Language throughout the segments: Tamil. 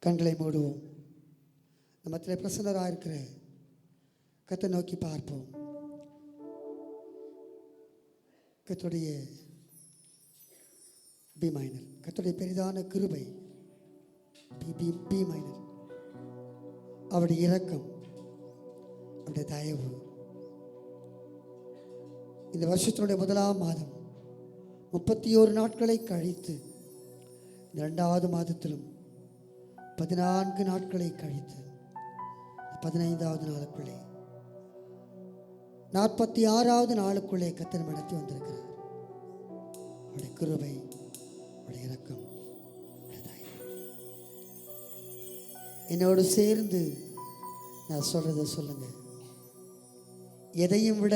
கண்களை மூடுவோம். நம்மத்திலே பிரசன்னராக இருக்கிற கர்த்தரை நோக்கி பார்ப்போம். கர்த்தருடைய பி மைனர், கர்த்தருடைய பெரிதான கிருபை, பி மைனர், அவருடைய இரக்கம், அவருடைய தயவு. இந்த வருஷத்தினுடைய முதலாம் மாதம் 31 நாட்களை கழித்து 2வது மாதத்திலும் 14 நாட்களை கழித்து 15வது நாளுக்குள்ளே 46வது நாளுக்குள்ளே கர்த்தர் நடத்தி வந்திருக்கிறார். அவருடைய கிருபை, அவருடைய இரக்கம், அவருடைய தயவு. என்னோடு சேர்ந்து நான் சொல்றதை சொல்லுங்க. எதையும் விட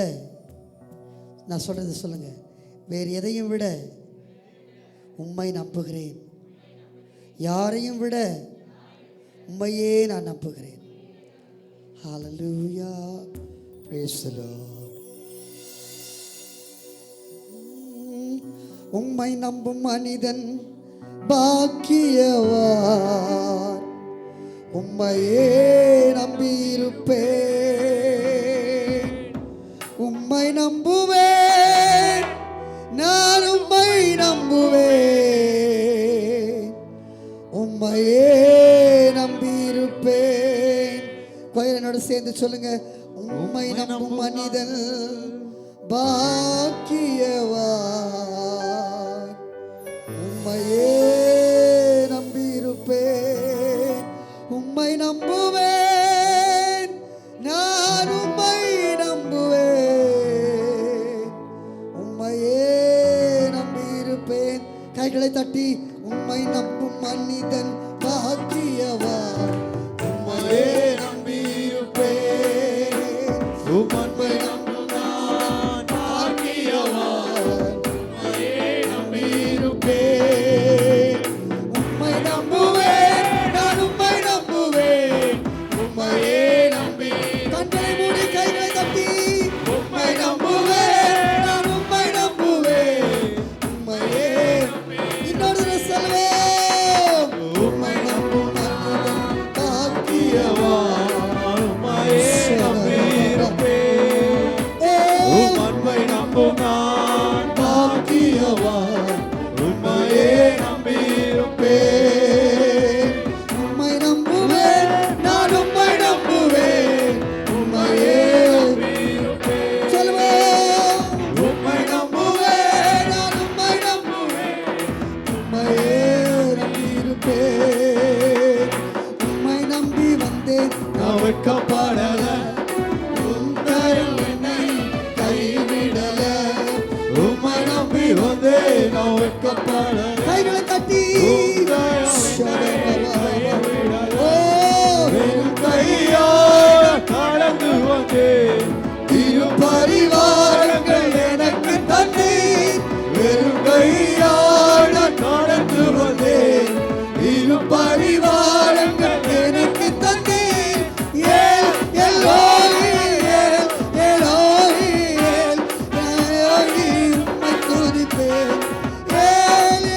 நான் சொல்றதை சொல்லுங்க. வேறு எதையும் விட உம்மை நம்புகிறேன். யாரையும் விட உம்மையே நான் நம்புகிறேன். ஹல்லேலூயா, பிரேஸ் தி லார்ட். உம்மை நம்பும் மனிதன் பாக்கியவான். உம்மையே நம்பியிருப்பேன். உம்மை நம்புவேன், நான் உம்மை நம்புவேன். உம்மையே நம்பியிருப்பேன். என்னோட சேர்ந்து சொல்லுங்க. உம்மை நம்பும் மனிதன் பாக்கியவான். உம்மையே நம்பியிருப்பேன். உம்மை நம்புவேன், நான் உம்மை நம்புவேன். உம்மையே நம்பியிருப்பேன். கைகளை தட்டி உம்மை நம்பும் மனிதன் பாக்கியவான். உம்மையே நம்பியிருப்பேன். உம்மை நம்பும் நான் பாக்கியவான். உம்மையே நம்பியிருப்பேன். உம்மை நம்புவேன், நான் உம்மை நம்புவேன். உம்மையே நம்பி கண்களை மூடி கைகளை தட்டி உம்மை நம்புவேன், நான் உம்மை நம்புவேன். உம்மையே இன்னொரு சொல்வேன். உம்மை நம்பும் பாக்கியவான். உம்மையே நம்பியிருப்பேன். உம்மை நம்பும் நான் பாக்கியவான். உம்மையே நம்பியிருப்பேன். உம்மை நம்புவேன், நான் உம்மை நம்புவேன். உம்மையே நம்பியிருப்பேன். சொல்லுவேன். உம்மை நம்புவேன், நான் உம்மை நம்புவேன். உம்மையே நம்பியிருப்பேன். உம்மை நம்பி வந்தேன், நான் வெட்கப்படல. உம் கரம் என்னை கைவிடல. உம்மை நம்பி வந்தேன், நான் வெட்கப்படல. கைகளை தட்டி கடந்து வந்தேன். இரு பரிவாரங்கள் எனக்கு தந்தீர். வெறும் கையால் கடந்து வந்தேன். இரு பரிவாரங்கள் எனக்கு தந்தீர். ஏல் எல்லோரி, ஏல் எல்லோரி, ஏல் எல்லோரி, உம்மை துதிப்பேன். ஏல்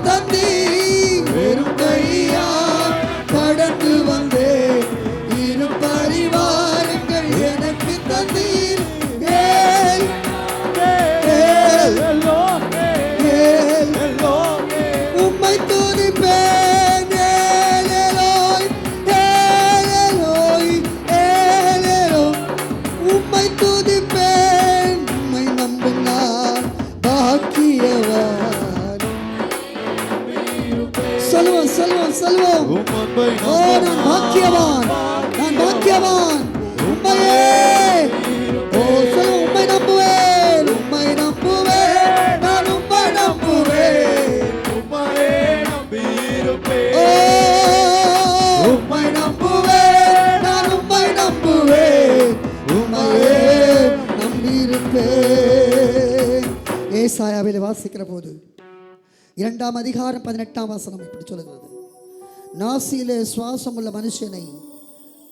தந்தீர். வெறும் கையா கடந்து வந்தேன். இரு பரிவாரங்கள் எனக்கு தந்தீர். ஏல் ஏல் ஏல் உம்மை துதிப்பேன். ஏல் எலோய் ஏல் எலோய் ஏல் எலோய் உம்மை துதிப்பேன். உம்மை நம்பும் நான் பாக்கியவான். சொல்லுவோம் சொல்லுவோம் சொல்லுவோம். ஓ நான் பாக்கியவான், நான் பாக்கியவான். உம்மையே ஓ சொல்லுவோம். உம்மை நம்புவேன், உம்மை நம்புவேன், நான் உம்மை நம்புவேன். ஓ உம்மை நம்புவேன், நான் உம்மை நம்புவேன். உம்மையே நம்பியிருப்பேன். ஏசாயாவிலே வாசிக்கிற போது 2ஆம் அதிகாரம் 18ஆம் வசனம் இப்படி சொல்லுகிறது. நாசியிலே சுவாசம் உள்ள மனுஷனை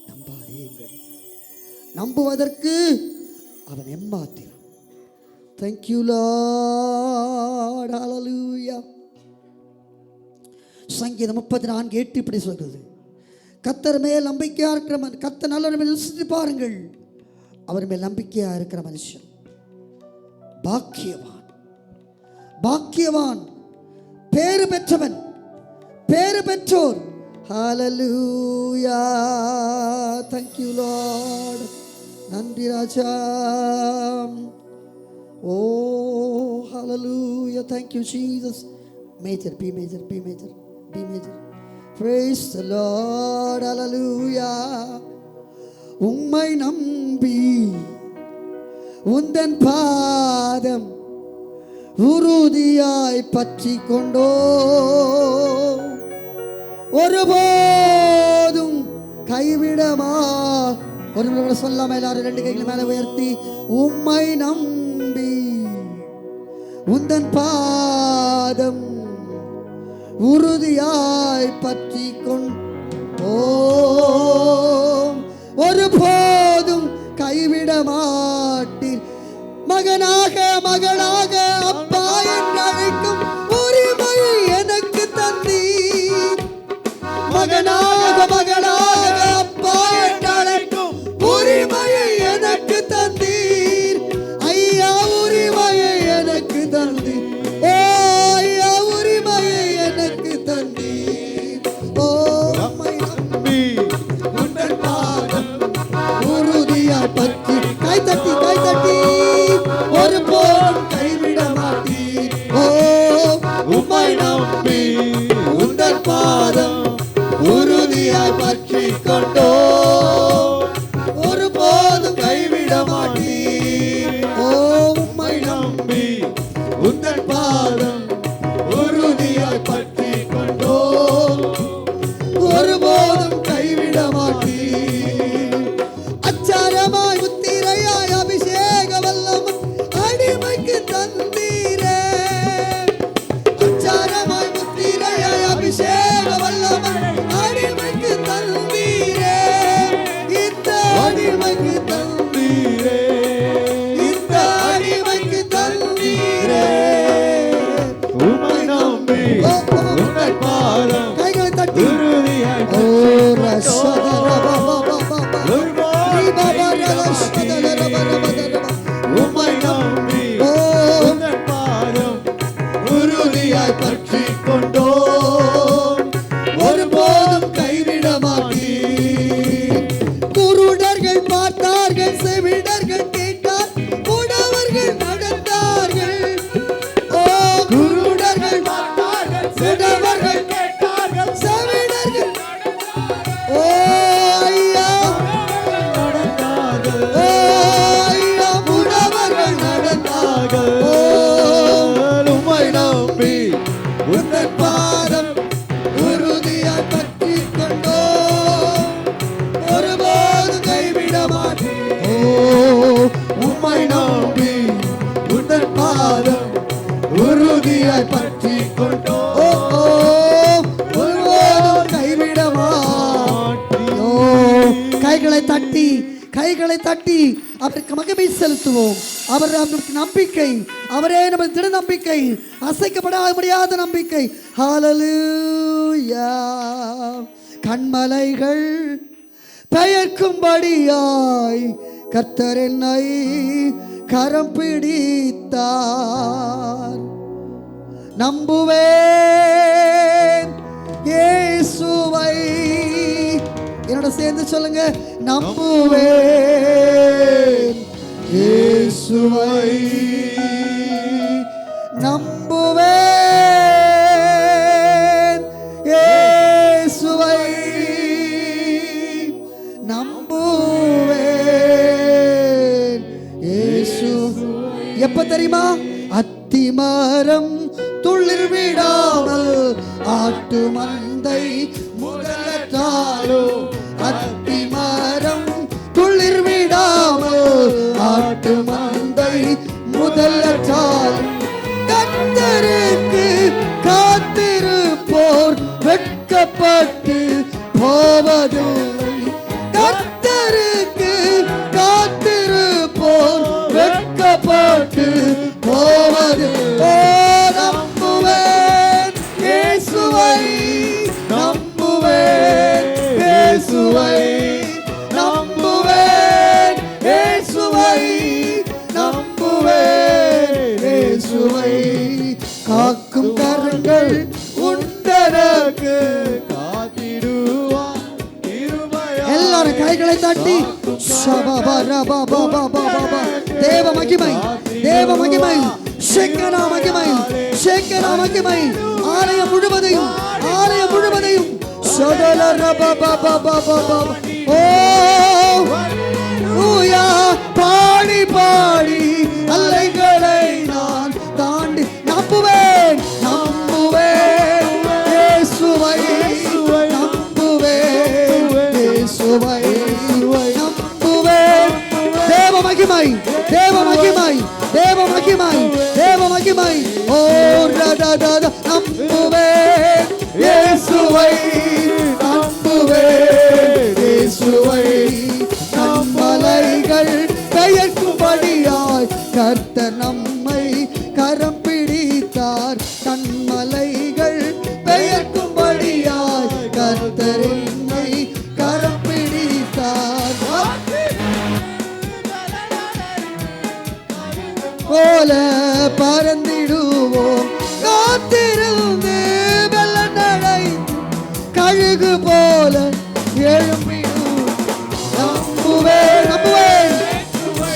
நம்பாதேங்கள், நம்புவதற்கு அவன் எம்மாத்திரம். Thank you Lord. Hallelujah. சங்கீதம் 34:8 இப்படி சொல்கிறது. கர்த்தர் மேல் நம்பிக்கையா இருக்கிற கர்த்தர் நல்லவர் மேல் விசுவாசித்து பாருங்கள். அவர் மேல் நம்பிக்கையா இருக்கிற மனுஷன் பாக்கியவான். பாக்கியவான், பேறு பெற்றவன், பேறு பெற்றோர். ஹalleluya. Thank you Lord. நன்றி ராஜா. Oh hallelujah. Thank you Jesus. Major, B major, B major, B major. Praise the Lord. Hallelujah. உம்மை நம்பி உந்தன் பாதம் உறுதியாய் பற்றி கொண்டோ, ஒருபோதும் கைவிடமா. ஒரு முறை சொல்லாம எல்லாரும் 2 கைகளை மேல உயர்த்தி, உம்மை நம்பி உந்தன் பாதம் உறுதியாய் பற்றி கொண்டோ, ஒருபோதும் கைவிட மாட்டீர். மகனாக மகளாக அப்பா என்று அழைக்கும் உரிமையை எனக்கு தந்தீர். மகனாக மகளாக அப்பா என்று அழைக்கும் உரிமையை எனக்கு தந்தீர். ஐயா உரிமையை எனக்கு தந்தீர். ஓ ஐயா உரிமையை எனக்கு தந்தீர். ஓ உம்மை நம்பி உந்தன் பாதம் உறுதியாய் பற்றி. கை தட்டி கை தட்டி. ஒருபோதும் கைவிட மாட்டீர். ஓ உம்மை நம்பி உந்தன் பாதம் உறுதியாய் பற்றி கொண்டோ, ஒருபோதும் கைவிட மாட்டீர். ஓ உம்மை நம்பி உந்தன் பாதம் உறுதியாய் பற்றி கொண்டோ, ஒருபோதும் கைவிட மாட்டீர். அச்சாரமாய் முத்திரையாய் அபிஷேக வல்லம் அடிமைக்கு தந்தீரே. அச்சாரமாய் முத்திரையாய் அபிஷேக வல்லம் அடிமைக்கு தந்தீரே. இந்த அடிமைக்கு தந்தீரே. இந்த அடிமைக்கு தந்தீரே. உம்மை நம்பி உந்தன் பாதம் கைகளை தட்டி. ஓ ரஷத உம்மை நம்பி உந்தன் பாதம் உறுதியாய் பற்றி கொண்டோ, ஒருபோதும் கைவிட மாட்டீர். குருடர்கள் பார்த்தார்கள், செவிடர்கள் கேட்டார், முடவர்கள் நடந்தார்கள். ஓ குருடர்கள் பார்த்தார்கள், முடவர்கள் கேட்டார்கள், செவிடர்கள் ஓ ஐயா நடந்தார்கள். ஓ ஐயா முடவர்கள் நடந்தார்கள். ஓ உம்மை நம்பி உந்தன் பாதம் உறுதியாய் பற்றி கொண்டோ, ஒருபோதும் கைவிட மாட்டீர். ஓ உம்மை நம்பி உந்தன் பாதம் உறுதியாய் பற்றி கொண்டோ, ஒருபோதும் கைவிட மாட்டீர். கைகளை தட்டி அவருக்கு மகிமை செலுத்துவோம். அவர் நமக்கு நம்பிக்கை, அவரே நமது திட நம்பிக்கை, அசைக்கப்பட முடியாத நம்பிக்கை. ஹல்லேலூயா. கண்மலைகள் பெயர்க்கும்படியாய் கர்த்தர் என்னை கரம் பிடித்தார். நம்புவேன் இயேசுவை. என்னோட சேர்ந்து சொல்லுங்க, நம்புவேன் இயேசுவை, நம்புவேன் இயேசுவை, நம்புவேன் இயேசு. எப்ப தெரியுமா? அத்திமரம் துளிர் விடாமல் ஆட்டு மந்தை முதலத்தாலோ, அத்திமரம் துளிர் விடாமல் ஆட்டு மந்தை முதலத்தால் கர்த்தருக்கு காத்திருப்போர் வெட்கப்பட்டு போவதில்லை. கர்த்தருக்கு காத்திருப்போர் வெட்கப்பட்டு போவதில்லை. நம்புவேன் இயேசுவை, நம்புவேன் இயேசுவை, நம்புவேன் இயேசுவை, நம்புவேன் இயேசுவை. காக்கும் கரங்கள் உண்டனக்கு காத்திடுவார். எல்லாரும் கைகளை தட்டி தேவ மகிமை, தேவ மகிமை, ஷெக்கனா மகிமை, ஷெக்கனா மகிமை. ஆலயம் முழுவதையும், ஆலயம் முழுவதையும் பாடி பாடி அல்லைகளை நான் தாண்டி நம்புவேன், நம்புவேன் இயேசுவை, நம்புவேன் இயேசுவை, நம்புவேன். தேவ மகிமை, தேவ மகிமை, தேவ மகிமை, தேவ மகிமை. ஓ நம்புவேன் இயேசுவை, நம்புவேன் இயேசுவை. கண்மலைகள் பெயர்க்கும்படியாய் கர்த்தர் நம்மை கரம் பிடித்தார். கண்மலைகள் பெயர்க்கும்படியாய் கர்த்தர் என்னை கரம் பிடித்தார். போல பறந்திடுவோம் காத்திருந்து வெள்ள நடை கழுகு போல எழும்பிடும். நம்புவேன், நம்புவேன்,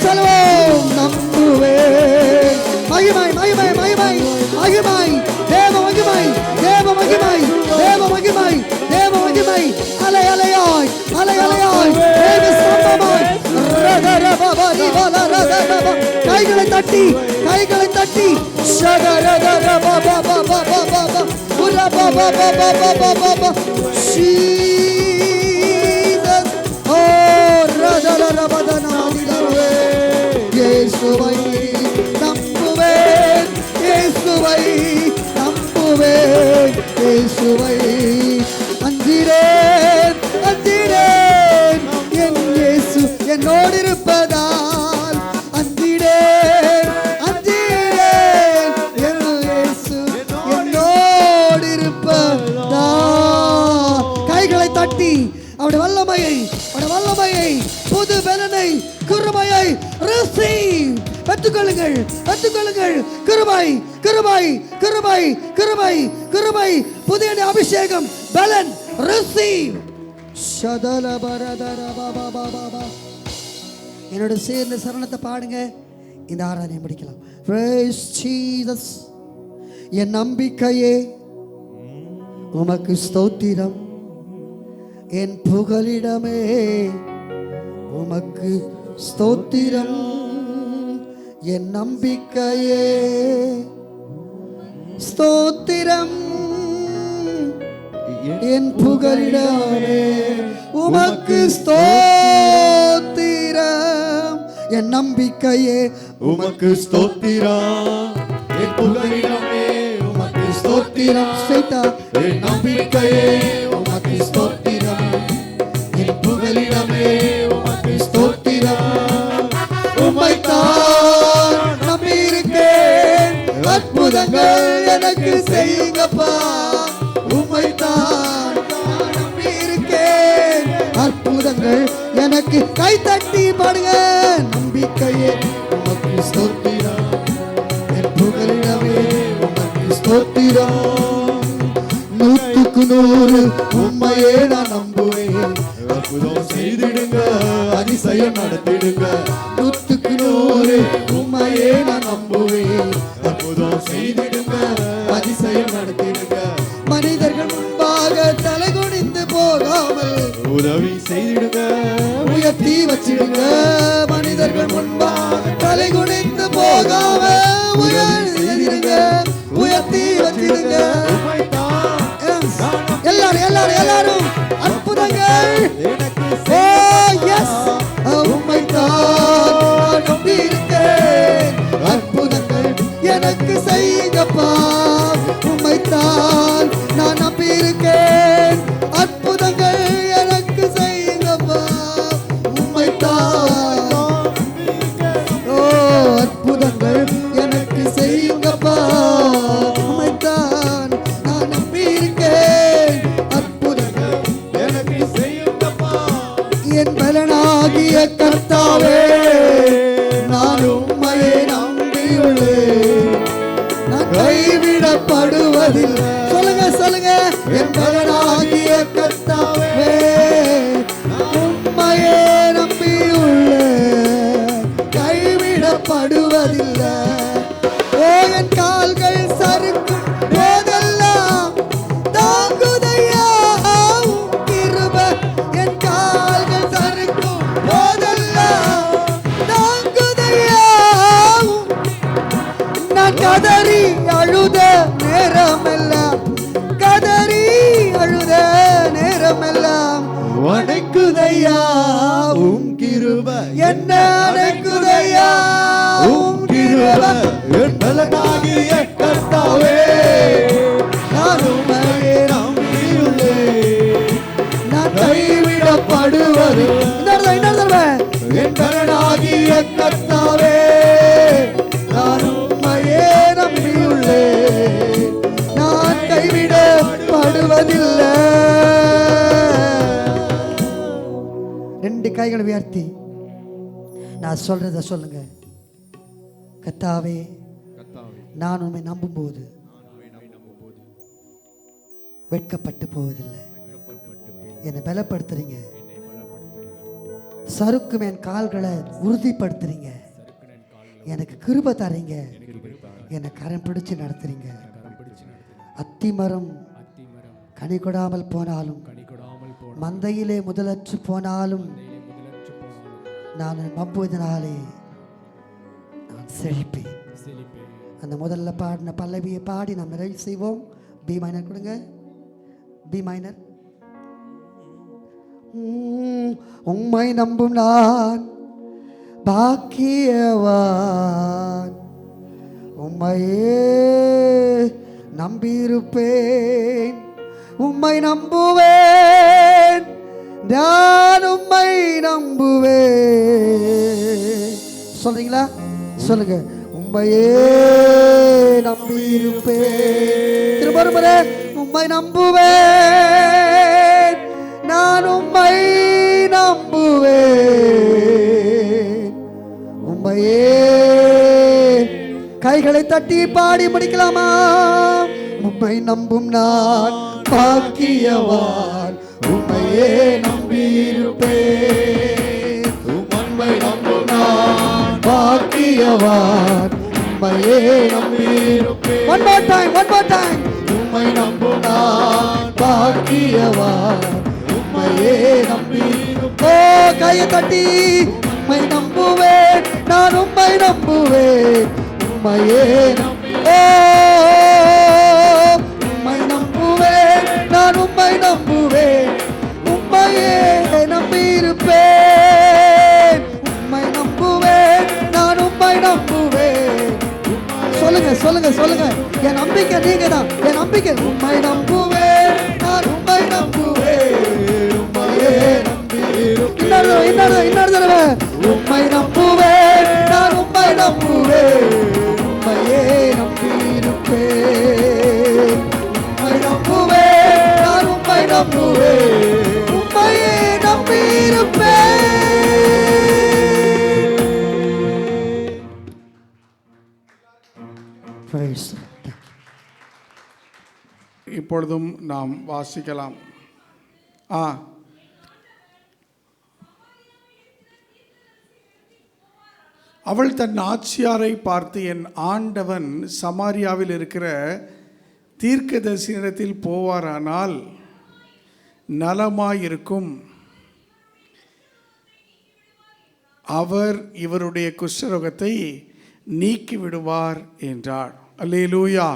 சொல்லுவோம், நம்புவேன். மகிமை, மகிமை, மகிமை, மகிமை, தேவ மகிமை, தேவ மகிமை, தேவ மகிமை, தேவ மகிமை. அலை அலையாய், அலை அலையாய், தேவ சம்பமாய். கைகளை தட்டி, கைகளை தட்டி இயேசுவை நம்புவேன், இயேசுவை நம்புவேன், இயேசுவை அஞ்சிரேன், அஞ்சிரேன், என் இயேசு என்னோடு இருப்பதால் அஞ்சிரேன், அஞ்சிரேன், என் இயேசு என்னோடு இருப்பதால். கைகளை தட்டி அவருடைய வல்லமையை, அவருடைய வல்லமையை, புது பலனை, கிருபையை receive பெற்றுக்கொள்ளுங்கள், பெற்றுக்கொள்ளுங்கள். கிருபை, கிருபை, கிருபை, கிருபை, கிருபை, புதிய அபிஷேகம், பலன் receive. என்னோட சேர்ந்த சரணத்தை பாடுங்க. இந்த ஆராதனை முடிக்கலாம். Praise Jesus. என் நம்பிக்கையே உமக்கு ஸ்தோத்திரம், என் புகலிடமே உமக்கு ஸ்தோத்திரம், என் நம்பிக்கையே ஸ்தோத்திரம், என் புகலிடமே உமக்கு ஸ்தோத்திரம், என் நம்பிக்கையே உமக்கு ஸ்தோத்திரம், என் புகலிடமே உமக்கு ஸ்தோத்திரம், என் நம்பிக்கையே உமக்கு ஸ்தோத்திரம், என் புகலிடமே உமக்கு ஸ்தோத்திரம். உம்மைத்தான் உமக்கு கை தட்டி பாடுங்க. நம்பிக்கையே உமக்கு ஸ்தோத்திரம், என் புகலிடமே உமக்கு ஸ்தோத்திரம். 100க்கு 100 உம்மையே நான் நம்புவேன். அற்புதம் செய்திடுங்க, அதிசயம் நடத்திடுங்க. 100க்கு 100 உம்மையே நான் நம்புவேன். அற்புதம் செய்திடுங்க, அதிசயம் நடத்திடுங்க. மனிதர்கள் முன்பாக தலை குனிந்து போகாமல் உதவி செய்திடுங்க, உயர்த்தி வச்சிடுங்க. மனிதர்கள் முன்பாக தலை குனிந்து போகாம உயர்த்திடுங்க, உயர்த்தி வச்சிடுங்க. எல்லாரும் எல்லாரும் எல்லாரும் அற்புதங்கள் உம்மைத்தான் நம்பி இருக்கேன். அற்புதங்கள் எனக்கு செய்யுங்கப்பா, உம்மைத்தான் நான் நம்பி இருக்கேன். அற்புதங்கள் எனக்கு செய்யுங்கப்பா, உம்மைத்தான். ஓ அற்புதங்கள் எனக்கு செய்யுங்கப்பா, உம்மைத்தான் நான் நம்பி இருக்கேன். அற்புதங்கள் எனக்கு செய்யுங்கப்பா. என் பலனாகிய கர்த்தாவே, நான் உம்மையை நம்பியுள்ளேன். நான் கைவிடப்படுவதில்லை. சொல்லுங்க சொல்லுங்க. என் பலனாகிய கர்த்தாவே, உம்மையை நம்பியுள்ளேன். கைவிடப்படுவதில்லை. ஓ என் கால்கள் சறுக்கும் போதெல்லாம் தாங்குதையா உம் கிருபை. என் கால்கள் சறுக்கும் போதெல்லாம் தாங்குதையா உம். நான் கதறி அழுத நேரமெல்லாம், கதறி அழுத நேரமெல்லாம் வணக்குதையா உம் கிருபை, என்ன அணைக்குதையா உம் கிருபை. என் பலனாகிய கர்த்தாவே, நான் உம்மையே நம்பியுள்ளேன். நான் கைவிடப்படுவது. இன்னொரு தடவை. என் பலனாகிய கர்த்தாவே, நான் உம்மையே நம்பியுள்ளேன். நான் கைவிடப்படுவதில்லை. 2 கைகளை உயர்த்தி நான் சொல்றத சொல்லுங்க. கர்த்தாவே, நான் உம்மை நம்பும்போது வெட்கப்பட்டு போவதில்லை. என்னை பலப்படுத்துறீங்க, சறுக்கும் என் கால்களை உறுதிப்படுத்துறீங்க, எனக்கு கிருபை தரீங்க, என்னை கரம் பிடிச்சு நடத்துறீங்க. அத்திமரம் கனி கொடாமல் போனாலும், மந்தையிலே முதலற்று போனாலும், நான் நம்புவதனாலே நான் செழிப்பேன். அந்த முதல்ல பாடின பல்லவியை பாடி நாம் நிறைவு செய்வோம். பி மைனர் கொடுங்க. B minor. உம்மை நம்பும் நான் பாக்கியவான், உம்மையே நம்பியிருப்பேன். உம்மை நம்புவேன், நான் உம்மை நம்புவேன். சொல்றீங்களா? சொல்லுங்க. உம்மையே நம்பியிருப்பேன். திரும்ப உம்மை நம்புவேன், நான் உம்மை நம்புவேன். உம்மையே. கைகளை தட்டி பாடி முடிக்கலாமா? உம்மை நம்பும் நான் பாக்கியவான், உம்மையே நம்பியிருப்பேன். உம்மை நம்பும் நான் பாக்கியவான், உம்மையே நம்பியிருப்பேன். One more time, one more time. உம்மை நம்பும் நான் பாக்கியவான், உம்மையே நம்பியிருப்பேன். ஓ கையை தட்டி. உம்மை நம்புவேன், நான் உம்மை நம்புவேன். உம்மையே உம்மை நம்புவேன், நான் உம்மை நம்புவேன். உம்மையே நம்பியிருப்பேன். உம்மை நம்புவேன், நான் உம்மை நம்புவேன். சொல்லுங்க சொல்லுங்க சொல்லுங்க. என் நம்பிக்கை நீங்க தான். என் நம்பிக்கை. உம்மை நம்புவேன், நான் உம்மை நம்புவேன். உம்மையே நம்பியிருப்பேன். இன்னொரு தடவை. உம்மை நம்புவேன், நான் உம்மை நம்புவேன். உம்மையே நம்பியிருப்பேன். உம்மை நம்புவேன், நான் உம்மை நம்புவேன். உம்மையே நம்பியிருப்பேன். இப்பொழுதும் நாம் வாசிக்கலாம். அவள் தன் ஆட்சியாரை பார்த்து, என் ஆண்டவன் சமாரியாவில் இருக்கிற தீர்க்கதரிசியிடத்தில் போவாரானால் நலமாயிருக்கும், அவர் இவருடைய குஷ்டரோகத்தை நீக்கி விடுவார் என்றார். அல்லேலூயா.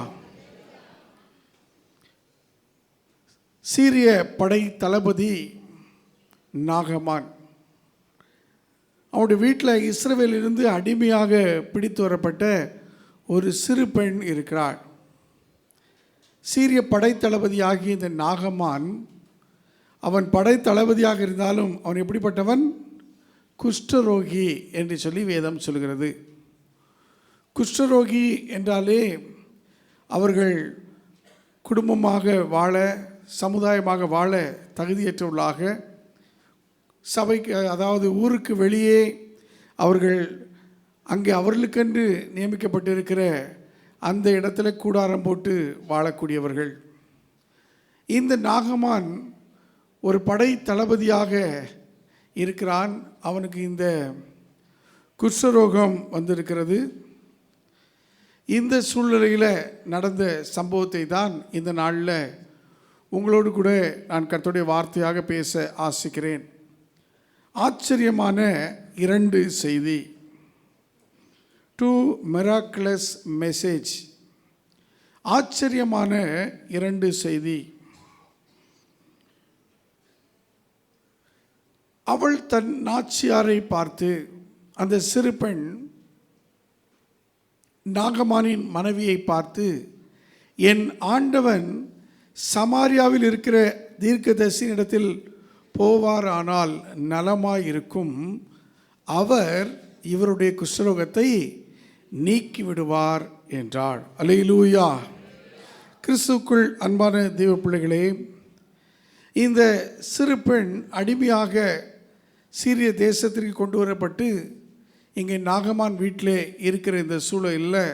சீரிய படை தளபதி நாகமான், அவருடைய வீட்டில் இஸ்ரவேலிலிருந்து அடிமையாக பிடித்து வரப்பட்ட ஒரு சிறு பெண் இருக்கிறார். சீரிய படைத்தளபதியாகிய இந்த நாகமான், அவன் படைத்தளபதியாக இருந்தாலும் அவன் எப்படிப்பட்டவன்? குஷ்டரோகி என்று சொல்லி வேதம் சொல்கிறது. குஷ்டரோகி என்றாலே அவர்கள் குடும்பமாக வாழ, சமுதாயமாக வாழ தகுதியற்றவர்களாக, சபைக்கு அதாவது ஊருக்கு வெளியே அவர்கள் அங்கே அவர்களுக்கென்று நியமிக்கப்பட்டிருக்கிற அந்த இடத்துல கூடாரம் போட்டு வாழக்கூடியவர்கள். இந்த நாகமான் ஒரு படை தளபதியாக இருக்கிறான். அவனுக்கு இந்த குஷ்டரோகம் வந்திருக்கிறது. இந்த சூழ்நிலையில் நடந்த சம்பவத்தை தான் இந்த நாளில் உங்களோடு கூட நான் கர்த்தருடைய வார்த்தையாக பேச ஆசிக்கிறேன். ஆச்சரியமான 2 செய்தி, 2 miraculous மெசேஜ். ஆச்சரியமான 2 செய்தி. அவள் தன் நாச்சியாரை பார்த்து, அந்த சிறு பெண் நாகமானின் மனைவியை பார்த்து, என் ஆண்டவன் சமாரியாவில் இருக்கிற தீர்க்கதரிசியினிடத்தில் போவாரானால் நலமாயிருக்கும், அவர் இவருடைய குஷ்டரோகத்தை நீக்கி விடுவார் என்றாள். அல்லேலூயா. கிறிஸ்துவுக்குள் அன்பான தெய்வ பிள்ளைகளே, இந்த சிறு பெண் அடிமையாக சீரிய தேசத்திற்கு கொண்டு வரப்பட்டு இங்கே நாகமான் வீட்டிலே இருக்கிற இந்த சூழலில்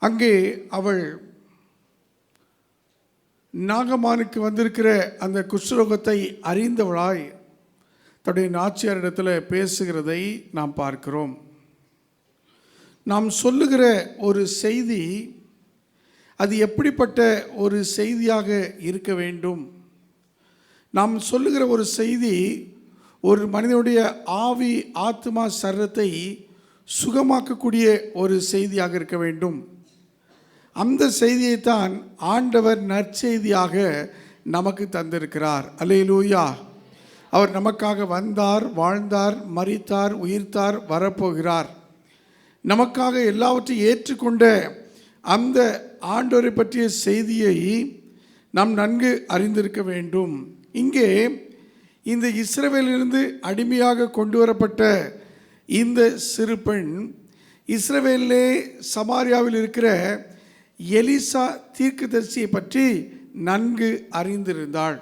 அங்கே அவள் நாகமானுக்கு வந்திருக்கிற அந்த குஷ்டரோகத்தை அறிந்தவளாய் தன்னுடைய நாச்சியாரிடத்தில் பேசுகிறதை நாம் பார்க்கிறோம். நாம் சொல்லுகிற ஒரு செய்தி அது எப்படிப்பட்ட ஒரு செய்தியாக இருக்க வேண்டும்? நாம் சொல்லுகிற ஒரு செய்தி ஒரு மனிதனுடைய ஆவி, ஆத்மா, சரீரத்தை சுகமாக்கக்கூடிய ஒரு செய்தியாக இருக்க வேண்டும். அந்த செய்தியைத்தான் ஆண்டவர் நற்செய்தியாக நமக்கு தந்திருக்கிறார். அல்லேலூயா. அவர் நமக்காக வந்தார், வாழ்ந்தார், மரித்தார், உயிர்த்தார், வரப்போகிறார். நமக்காக எல்லாவற்றையும் ஏற்றுக்கொண்ட அந்த ஆண்டவரை பற்றிய செய்தியை நாம் நன்கு அறிந்திருக்க வேண்டும். இங்கே இந்த இஸ்ரவேலிலிருந்து அடிமையாக கொண்டு வரப்பட்ட இந்த சிறு பெண் இஸ்ரவேலிலே சமாரியாவில் இருக்கிற எலிசா தீர்க்கதரிசியை பற்றி நன்கு அறிந்திருந்தாள்.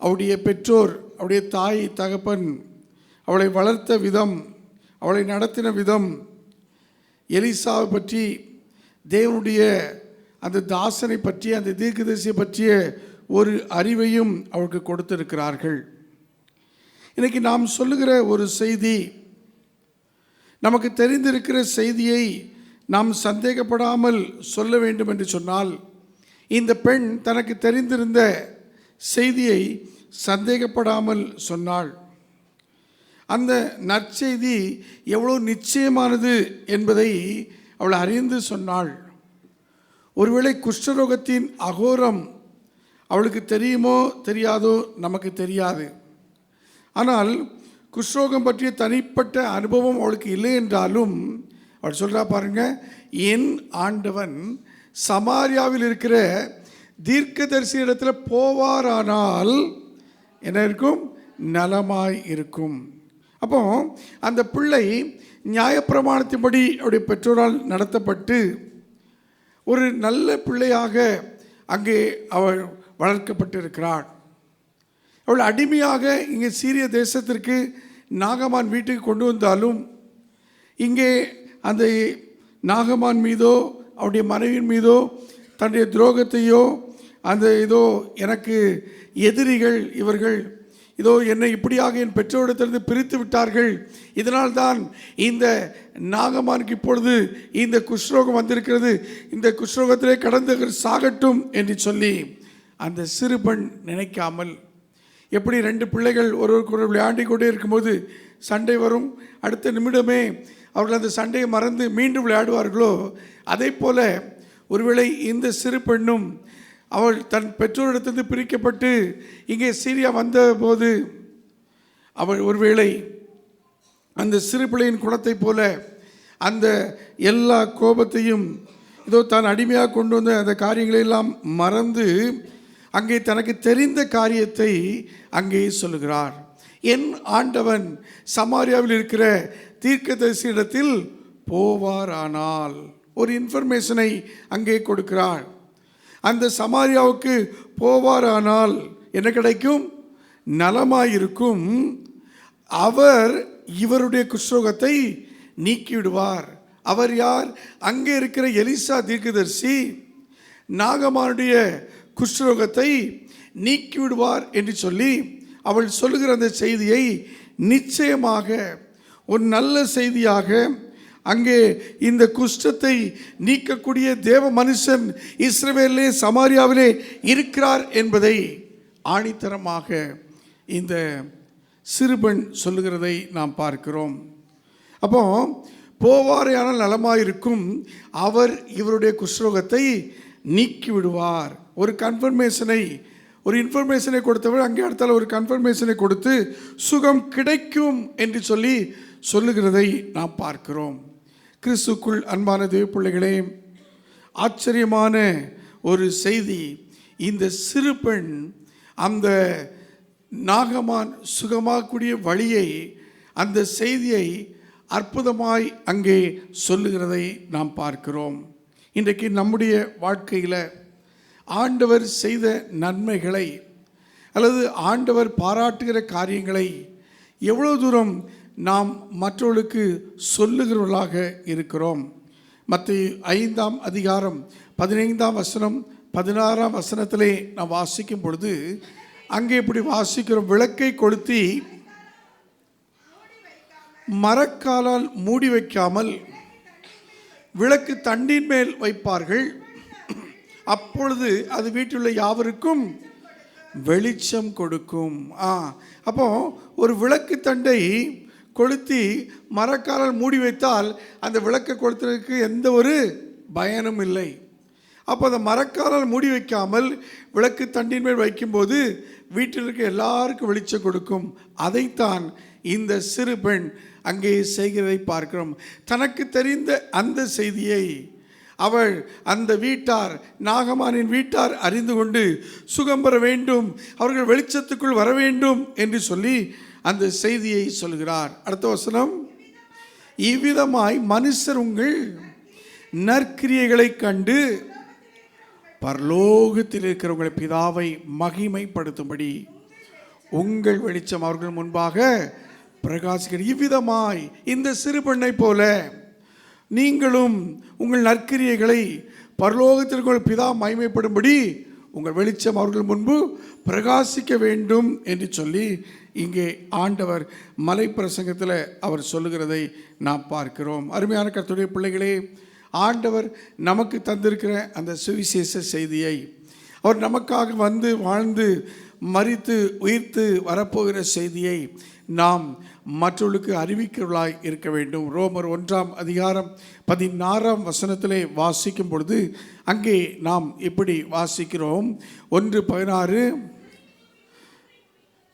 அவளுடைய பெற்றோர், அவளுடைய தாய் தகப்பன் அவளை வளர்த்த விதம், அவளை நடத்தின விதம், எலிசாவை பற்றி, தேவனுடைய அந்த தாசனை பற்றி, அந்த தீர்க்கதரிசியை பற்றிய ஒரு அறிவையும் அவளுக்கு கொடுத்திருக்கிறார்கள். இன்றைக்கி நாம் சொல்லுகிற ஒரு செய்தி, நமக்கு தெரிந்திருக்கிற செய்தியை நாம் சந்தேகப்படாமல் சொல்ல வேண்டும் என்று சொன்னால், இந்த பெண் தனக்கு தெரிந்திருந்த செய்தியை சந்தேகப்படாமல் சொன்னாள். அந்த நற்செய்தி எவ்வளோ நிச்சயமானது என்பதை அவள் அறிந்து சொன்னாள். ஒருவேளை குஷ்டரோகத்தின் அகோரம் அவளுக்கு தெரியுமோ தெரியாதோ நமக்கு தெரியாது. ஆனால் குஷ்டரோகம் பற்றிய தனிப்பட்ட அனுபவம் அவளுக்கு இல்லை என்றாலும் அவள் சொல்கிறா பாருங்க, என் ஆண்டவன் சமாரியாவில் இருக்கிற தீர்க்கதரிசி இடத்துல போவாரானால் என்ன இருக்கும்? நலமாய் இருக்கும். அப்போ அந்த பிள்ளை நியாயப்பிரமாணத்தின்படி அவருடைய பெற்றோரால் நடத்தப்பட்டு ஒரு நல்ல பிள்ளையாக அங்கே அவள் வளர்க்கப்பட்டிருக்கிறாள். அவள் அடிமையாக இங்கே சீரிய தேசத்திற்கு நாகமான் வீட்டுக்கு கொண்டு வந்தாலும் இங்கே அந்த நாகமான் மீதோ அவருடைய மனைவியின் மீதோ தன்னுடைய துரோகத்தையோ அந்த இதோ எனக்கு எதிரிகள் இவர்கள் இதோ என்னை இப்படியாக என் பெற்றோரிடத்திலிருந்து பிரித்து விட்டார்கள், இதனால் தான் இந்த நாகமானுக்கு இப்பொழுது இந்த குஷ்ரோகம் வந்திருக்கிறது, இந்த குஷ்ரோகத்திலே கடந்து சாகட்டும் என்று சொல்லி அந்த சிறு பெண் நினைக்காமல், எப்படி ரெண்டு பிள்ளைகள் ஒருவருக்கு விளையாடி கொண்டே இருக்கும்போது சண்டை வரும், அடுத்த நிமிடமே அவர்கள் அந்த சண்டையை மறந்து மீண்டும் விளையாடுவார்களோ, அதே போல ஒருவேளை இந்த சிறு பெண்ணும் அவள் தன் பெற்றோரிடத்திலிருந்து பிரிக்கப்பட்டு இங்கே சீரியா வந்தபோது அவள் ஒருவேளை அந்த சிறு பிள்ளையின் குணத்தை போல அந்த எல்லா கோபத்தையும் இதோ தான் அடிமையாக கொண்டு வந்த அந்த காரியங்களெல்லாம் மறந்து அங்கே தனக்கு தெரிந்த காரியத்தை அங்கே சொல்லுகிறார். என் ஆண்டவன் சமாரியாவில் இருக்கிற தீர்க்கதரிசியிடத்தில் போவாரானால் ஒரு இன்ஃபர்மேஷனை அங்கே கொடுக்கிறார். அந்த சமாரியாவுக்கு போவாரானால் என்ன கிடைக்கும்? நலமாயிருக்கும். அவர் இவருடைய குஷ்ரோகத்தை நீக்கிவிடுவார். அவர் யார்? அங்கே இருக்கிற எலிசா தீர்க்கதரிசி நாகமானுடைய குஷ்ரோகத்தை நீக்கிவிடுவார் என்று சொல்லி அவள் சொல்லுகிற அந்த செய்தியை நிச்சயமாக ஒரு நல்ல செய்தியாக அங்கே இந்த குஷ்டத்தை நீக்கக்கூடிய தேவ மனுஷன் இஸ்ரவேலிலே சமாரியாவிலே இருக்கிறார் என்பதை ஆணித்தரமாக இந்த சிறுபெண் சொல்லுகிறதை நாம் பார்க்கிறோம். அப்போ போவாரையானால் நலமாயிருக்கும், அவர் இவருடைய குஷ்ரோகத்தை நீக்கி விடுவார். ஒரு கன்ஃபர்மேஷனை ஒரு இன்ஃபர்மேஷனை கொடுத்தவர் அங்கே அடுத்தால ஒரு கன்ஃபர்மேஷனை கொடுத்து சுகம் கிடைக்கும் என்று சொல்லி சொல்லுகிறதை நாம் பார்க்கிறோம். கிறிஸ்துக்குள் அன்பான தேவ பிள்ளைகளே, ஆச்சரியமான ஒரு செய்தி. இந்த சிறு பெண் அந்த நாகமான் சுகமாகக்கூடிய வழியை, அந்த செய்தியை அற்புதமாய் அங்கே சொல்லுகிறதை நாம் பார்க்கிறோம். இன்றைக்கு நம்முடைய வாழ்க்கையில் ஆண்டவர் செய்த நன்மைகளை அல்லது ஆண்டவர் பாராட்டுகிற காரியங்களை எவ்வளோ தூரம் நாம் மற்றவர்களுக்கு சொல்லுகிறவர்களாக இருக்கிறோம். மத்தேயு 5ஆம் அதிகாரம் 15ஆம் வசனம் 16ஆம் வசனத்திலே நாம் வாசிக்கும் பொழுது அங்கே இப்படி வாசிக்கிறோம். விளக்கை கொளுத்தி மரக்காலால் மூடி வைக்காமல் விளக்கு தண்டின் மேல் வைப்பார்கள், அப்பொழுது அது வீட்டிலுள்ள யாவருக்கும் வெளிச்சம் கொடுக்கும். அப்போ ஒரு விளக்கு தண்டை கொளுத்தி மரக்காலால் மூடி வைத்தால் அந்த விளக்கை கொளுத்துறதுக்கு எந்த ஒரு பயனும் இல்லை. அப்போ அந்த மரக்காலால் மூடி வைக்காமல் விளக்கு தண்டின் மேல் வைக்கும்போது வீட்டில் இருக்க எல்லாருக்கும் வெளிச்சம் கொடுக்கும். அதைத்தான் இந்த சிறு பெண் அங்கே செய்கிறதை பார்க்கிறோம். தனக்கு தெரிந்த அந்த செய்தியை அவள் அந்த வீட்டார், நாகமானின் வீட்டார் அறிந்து கொண்டு சுகம் பெற வேண்டும், அவர்கள் வெளிச்சத்துக்குள் வர வேண்டும் என்று சொல்லி அந்த செய்தியை சொல்கிறார். அடுத்த வசனம், இவ்விதமாய் மனுஷர் உங்கள் நற்கிரியைகளை கண்டு பரலோகத்தில் இருக்கிற உங்கள் பிதாவை மகிமைப்படுத்தும்படி உங்கள் வெளிச்சம் அவர்கள் முன்பாக பிரகாசிக்கிற. இவ்விதமாய் இந்த சிறு பெண்ணை போல நீங்களும் உங்கள் நற்கிரியைகளை பரலோகத்தில் உங்கள் பிதா மகிமைப்படும்படி உங்கள் வெளிச்சம் அவர்கள் முன்பு பிரகாசிக்க வேண்டும் என்று சொல்லி இங்கே ஆண்டவர் மலை பிரசங்கத்தில் அவர் சொல்லுகிறதை நாம் பார்க்கிறோம். அருமையான கர்த்தருடைய பிள்ளைகளே, ஆண்டவர் நமக்கு தந்திருக்கிற அந்த சுவிசேஷ செய்தியை அவர் நமக்காக வந்து வாழ்ந்து மரித்து உயிர்த்து வரப்போகிற செய்தியை நாம் மற்றவர்களுக்கு அறிவிக்கிறவர்களாய் இருக்க வேண்டும். ரோமர் 1ஆம் அதிகாரம் 16ஆம் வசனத்திலே வாசிக்கும் பொழுது அங்கே நாம் இப்படி வாசிக்கிறோம். 1:16,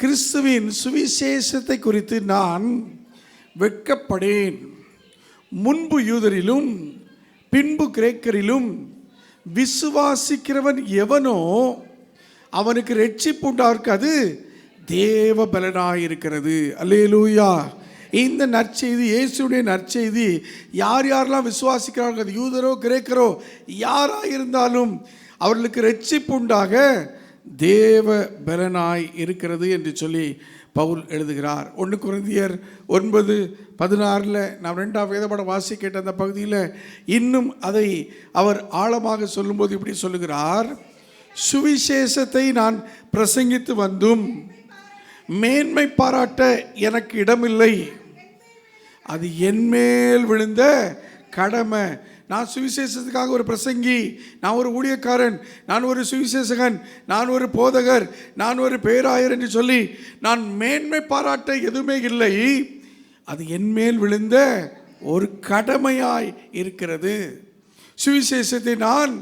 கிறிஸ்துவின் சுவிசேஷத்தை குறித்து நான் வெட்கப்படேன், முன்பு யூதரிலும் பின்பு கிரேக்கரிலும் விசுவாசிக்கிறவன் எவனோ அவனுக்கு ரட்சிப்பு உண்டாயிருக்காது, தேவ பலனாயிருக்கிறது. அல்லேலூயா. இந்த நற்செய்தி, இயேசுடைய நற்செய்தி யார் யாரெல்லாம் விசுவாசிக்கிறார்கள், அது யூதரோ கிரேக்கரோ யாராக இருந்தாலும் அவர்களுக்கு ரட்சிப்பு உண்டாக தேவ பலனாய் இருக்கிறது என்று சொல்லி பவுல் எழுதுகிறார். 1 கொரிந்தியர் 9:16 நாம் 2ஆம் வேதபாட வாசி கேட்ட அந்த பகுதியில் இன்னும் அதை அவர் ஆழமாக சொல்லும்போது இப்படி சொல்லுகிறார், சுவிசேஷத்தை நான் பிரசங்கித்து வந்தும் மேன்மை பாராட்ட எனக்கு இடமில்லை, அது என்மேல் விழுந்த கடமை. நான் சுவிசேஷத்துக்காக ஒரு பிரசங்கி, நான் ஒரு ஊழியக்காரன், நான் ஒரு சுவிசேஷகன், நான் ஒரு போதகர், நான் ஒரு பேராயர் என்று சொல்லி நான் மேன்மை பாராட்ட எதுவுமே இல்லை, அது என்மேல் விழுந்த ஒரு கடமையாய் இருக்கிறது. சுவிசேஷத்தை நான்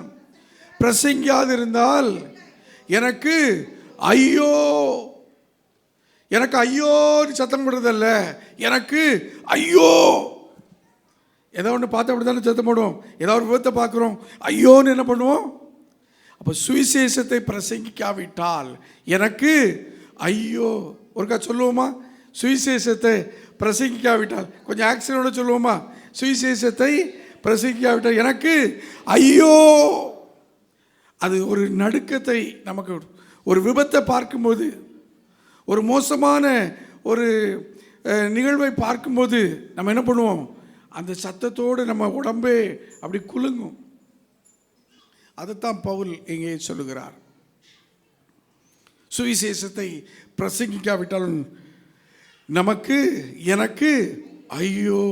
பிரசங்கியாதிருந்தால் எனக்கு ஐயோ, எனக்கு ஐயோன்னு சத்தம் போடுறதல்ல, எனக்கு ஐயோ. ஏதோ ஒன்று பார்த்து அப்படி தானே சத்தம் போடுவோம். ஏதாவது ஒரு விபத்தை பார்க்குறோம், ஐயோன்னு என்ன பண்ணுவோம்? அப்போ சுவிசேஷத்தை பிரசங்கிக்காவிட்டால் எனக்கு ஐயோ. ஒருக்கா சொல்லுவோமா? சுவிசேஷத்தை பிரசங்கிக்காவிட்டால், கொஞ்சம் ஆக்சிடென்டோட சொல்லுவோமா? சுவிசேஷத்தை பிரசங்கிக்காவிட்டால் எனக்கு ஐயோ. அது ஒரு நடுக்கத்தை நமக்கு, ஒரு விபத்தை பார்க்கும்போது, ஒரு மோசமான ஒரு நிகழ்வை பார்க்கும்போது நம்ம என்ன பண்ணுவோம்? அந்த சத்தத்தோடு நம்ம உடம்பே அப்படி குலுங்கும். அதைத்தான் பவுல் இங்கே சொல்லுகிறார். சுவிசேஷத்தை பிரசங்கிக்காவிட்டாலும் நமக்கு எனக்கு ஐயோ.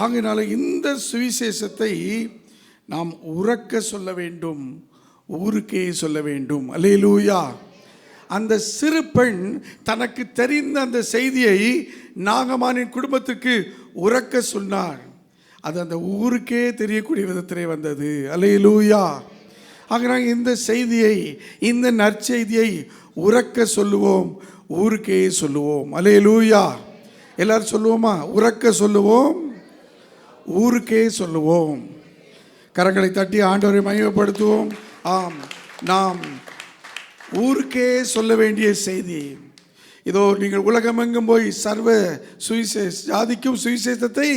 ஆகையினால இந்த சுவிசேஷத்தை நாம் உரக்க சொல்ல வேண்டும், ஊருக்கே சொல்ல வேண்டும். அல்லேலூயா. அந்த சிறு பெண் தனக்கு தெரிந்த அந்த செய்தியை நாகமானின் குடும்பத்துக்கு உரக்க சொன்னார். அது அந்த ஊருக்கே தெரியக்கூடிய விதத்திலே வந்தது. அல்லேலூயா. ஆக இந்த செய்தியை, இந்த நற்செய்தியை உரக்க சொல்லுவோம், ஊருக்கே சொல்லுவோம். அல்லேலூயா. எல்லாரும் சொல்லுவோமா? உரக்க சொல்லுவோம், ஊருக்கே சொல்லுவோம். கரங்களை தட்டி ஆண்டவரை மகிமைப்படுத்துவோம். ஆம், நாம் ஊருக்கே சொல்ல வேண்டிய செய்தி இதோ. நீங்கள் உலகமெங்கும் போய் சர்வ ஜாதிக்கும் சுவிசேஷத்தை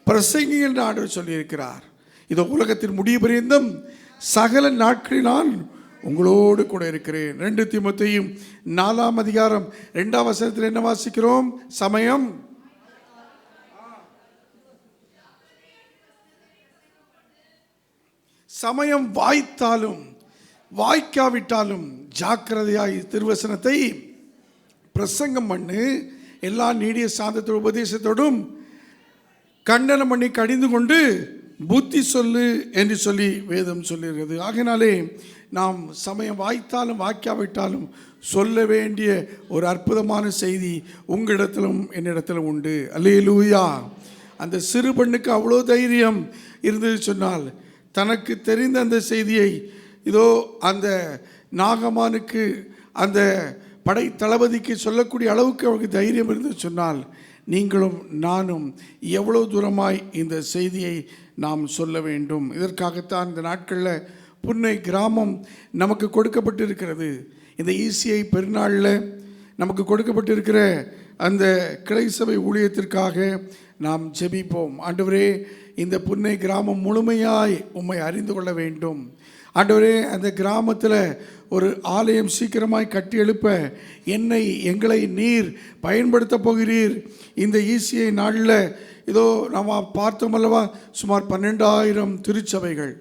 பிரசங்கி என்று ஆண்டவர் சொல்லியிருக்கிறார். இதோ உலகத்தின் முடிவு பரியந்தம் சகல நாட்களில் நான் உங்களோடு கூட இருக்கிறேன். 2 தீமோத்தேயு 4ஆம் அதிகாரம் 2ஆம் வசனத்தில் என்ன வாசிக்கிறோம்? சமயம் வாய்த்தாலும் வாய்க்காவிட்டாலும் ஜாக்கிரதையாய் திருவசனத்தை பிரசங்கம் பண்ணு, எல்லா நீடிய சாந்தத்தோடு உபதேசத்தோடும் கண்டனம் பண்ணி கடிந்து கொண்டு புத்தி சொல்லு என்று சொல்லி வேதம் சொல்லுகிறது. ஆகையினாலே நாம் சமயம் வாய்த்தாலும் வாய்க்காவிட்டாலும் சொல்ல வேண்டிய ஒரு அற்புதமான செய்தி உங்களிடத்திலும் என்னிடத்திலும் உண்டு. அல்லேலூயா. அந்த சிறு பெண்ணுக்கு அவ்வளோ தைரியம் இருந்தது சொன்னால், தனக்கு தெரிந்த அந்த செய்தியை இதோ அந்த நாகமானுக்கு, அந்த படை தளபதிக்கு சொல்லக்கூடிய அளவுக்கு அவருக்கு தைரியம் இருந்து சொன்னால், நீங்களும் நானும் எவ்வளோ தூரமாய் இந்த செய்தியை நாம் சொல்ல வேண்டும். இதற்காகத்தான் இந்த நாட்களில் புன்னை கிராமம் நமக்கு கொடுக்கப்பட்டிருக்கிறது. இந்த ஈசிஐ பெருநாளில் நமக்கு கொடுக்கப்பட்டிருக்கிற அந்த கிளை சபை ஊழியத்திற்காக நாம் ஜெபிப்போம். ஆண்டவரே, இந்த புன்னை கிராமம் முழுமையாய் உம்மை அறிந்து கொள்ள வேண்டும். ஆண்டவரே, அந்த கிராமத்தில் ஒரு ஆலயம் சீக்கிரமாய் கட்டி எழுப்ப எங்களை நீர் பயன்படுத்த போகிறீர். இந்த ஈசிஐ நாளில் இதோ நாம் பார்த்தோம் அல்லவா, சுமார் 12,000 திருச்சபைகள்,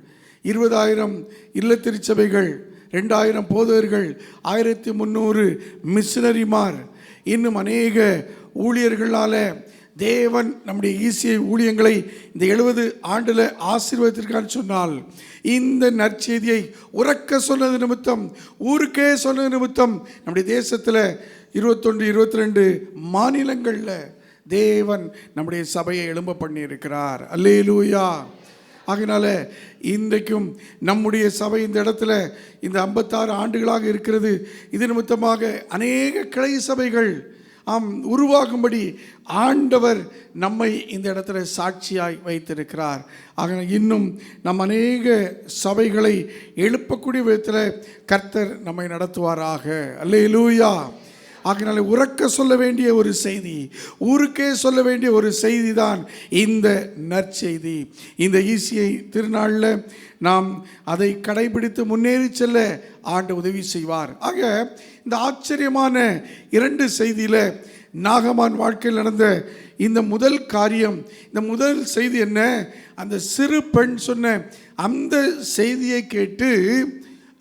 20,000 இல்ல திருச்சபைகள், 2,000 போதகர்கள், 1,300 மிஷனரிமார், இன்னும் அநேக ஊழியர்களால் தேவன் நம்முடைய ஈசிஐ ஊழியங்களை இந்த 70 ஆண்டில் ஆசீர்வதித்திருக்கான்னு சொன்னால், இந்த நற்செய்தியை உரக்க சொன்னது நிமித்தம், ஊருக்கே சொன்னது நிமித்தம் நம்முடைய தேசத்தில் 21, 22 மாநிலங்களில் தேவன் நம்முடைய சபையை எழும்ப பண்ணி இருக்கிறார். அல்லேலூயா. ஆகையினால இன்றைக்கும் நம்முடைய சபை இந்த இடத்துல இந்த 56 ஆண்டுகளாக இருக்கிறது. இது நிமித்தமாக அநேக கிளை சபைகள் உருவாகும்படி ஆண்டவர் நம்மை இந்த இடத்துல சாட்சியாய் வைத்திருக்கிறார். ஆக இன்னும் நம் அநேக சபைகளை எழுப்பக்கூடிய விதத்தில் கர்த்தர் நம்மை நடத்துவாராக. அல்லேலூயா. ஆகையினால உரக்க சொல்ல வேண்டிய ஒரு செய்தி, ஊருக்கே சொல்ல வேண்டிய ஒரு செய்தி தான் இந்த நற்செய்தி. இந்த ஈசிஐ திருநாளில் நாம் அதை கடைபிடித்து முன்னேறி செல்ல ஆண்டு உதவி செய்வார். ஆக இந்த ஆச்சரியமான 2 செய்தியில் நாகமான் வாழ்க்கையில் நடந்த இந்த முதல் காரியம், இந்த முதல் செய்தி என்ன? அந்த சிறு பெண் சொன்ன அந்த செய்தியை கேட்டு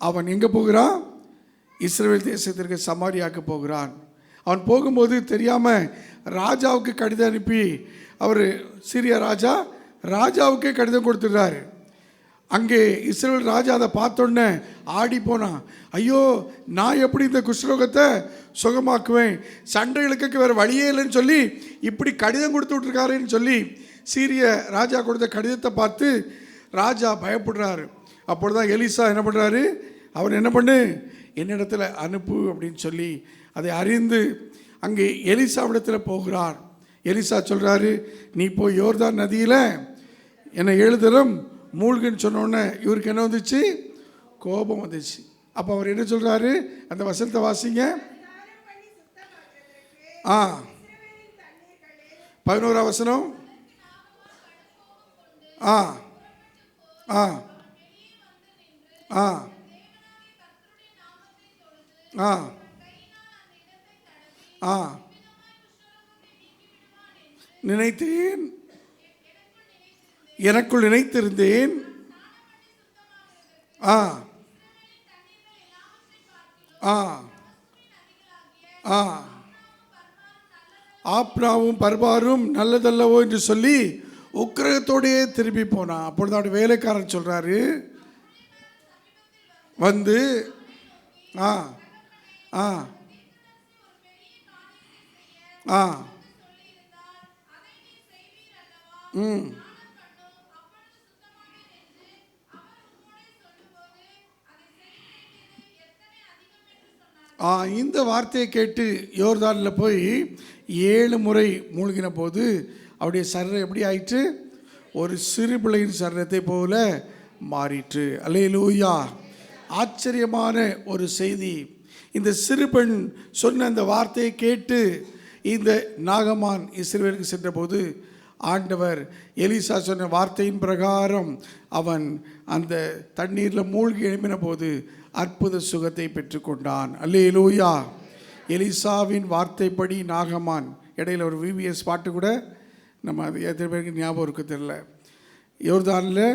அவன் எங்கே போகிறான்? இஸ்ரவேல் தேசத்திற்கு சமாரியாவுக்கு போகிறான். அவன் போகும்போது தெரியாமல் ராஜாவுக்கு கடிதம் அனுப்பி, அவர் சீரியா ராஜாவுக்கே கடிதம் கொடுத்துடுறாரு. அங்கே இஸ்ரவேல் ராஜா அதை பார்த்தோன்னே ஆடி போனான். ஐயோ, நான் எப்படி இந்த குஷ்ரோகத்தை சுகமாக்குவேன்? சண்டை இழுக்க வேறு வழியே இல்லைன்னு சொல்லி இப்படி கடிதம் கொடுத்து விட்ருக்காருன்னு சொல்லி சீரிய ராஜா கொடுத்த கடிதத்தை பார்த்து ராஜா பயப்படுறாரு. அப்பொழுது தான் எலிசா என்ன பண்ணுறாரு? அவர் என்ன பண்ணு, என்னிடத்துல அனுப்பு அப்படின்னு சொல்லி அதை அறிந்து அங்கே எலிசாவிடத்தில் போகிறார். எலிசா சொல்கிறாரு, நீ போய் யோர்தான் நதியில் என்னை 7 தரம் மூழ்குன்னு சொன்னோடனே இவருக்கு என்ன வந்துச்சு? கோபம் வந்துச்சு. அப்போ அவர் என்ன சொல்கிறாரு? அந்த வசனத்தை வாசிங்க. 11ஆம் வசனம். ஆ ஆ ஆ ஆ ஆ நினைத்தேன், எனக்குள் நினைத்திருந்தேன். ஆ ஆ ஆ ஆப்ராவும் பர்பாரும் நல்லதல்லவோ என்று சொல்லி உக்கிரகத்தோடையே திரும்பி போனான். அப்பொழுது அவருடைய வேலைக்காரன் சொல்கிறாரு வந்து, ஆ ஆ ஆ ம் இந்த வார்த்தையை கேட்டு யோர்தானில் போய் 7 முறை மூழ்கின போது அவருடைய சரீரம் எப்படி ஆயிற்று? ஒரு சிறு பிள்ளையின் சரீரத்தை போல மாறிற்று. அல்லேலூயா! ஆச்சரியமான ஒரு செய்தி. இந்த சிறு பெண் சொன்ன அந்த வார்த்தையை கேட்டு இந்த நாகமான் இஸ்ரவேலுக்கு சென்றபோது ஆண்டவர் எலிசா சொன்ன வார்த்தையின் பிரகாரம் அவன் அந்த தண்ணீரில் மூழ்கி எழுப்பின போது அற்புத சுகத்தை பெற்றுக்கொண்டான். அல்லேலூயா! எலிசாவின் வார்த்தைப்படி நாகமான். இடையில் ஒரு விவிஎஸ் பாட்டு கூட நம்ம அது எத்தனை பேருக்கு ஞாபகம் இருக்க தெரியல. யோர்தானில்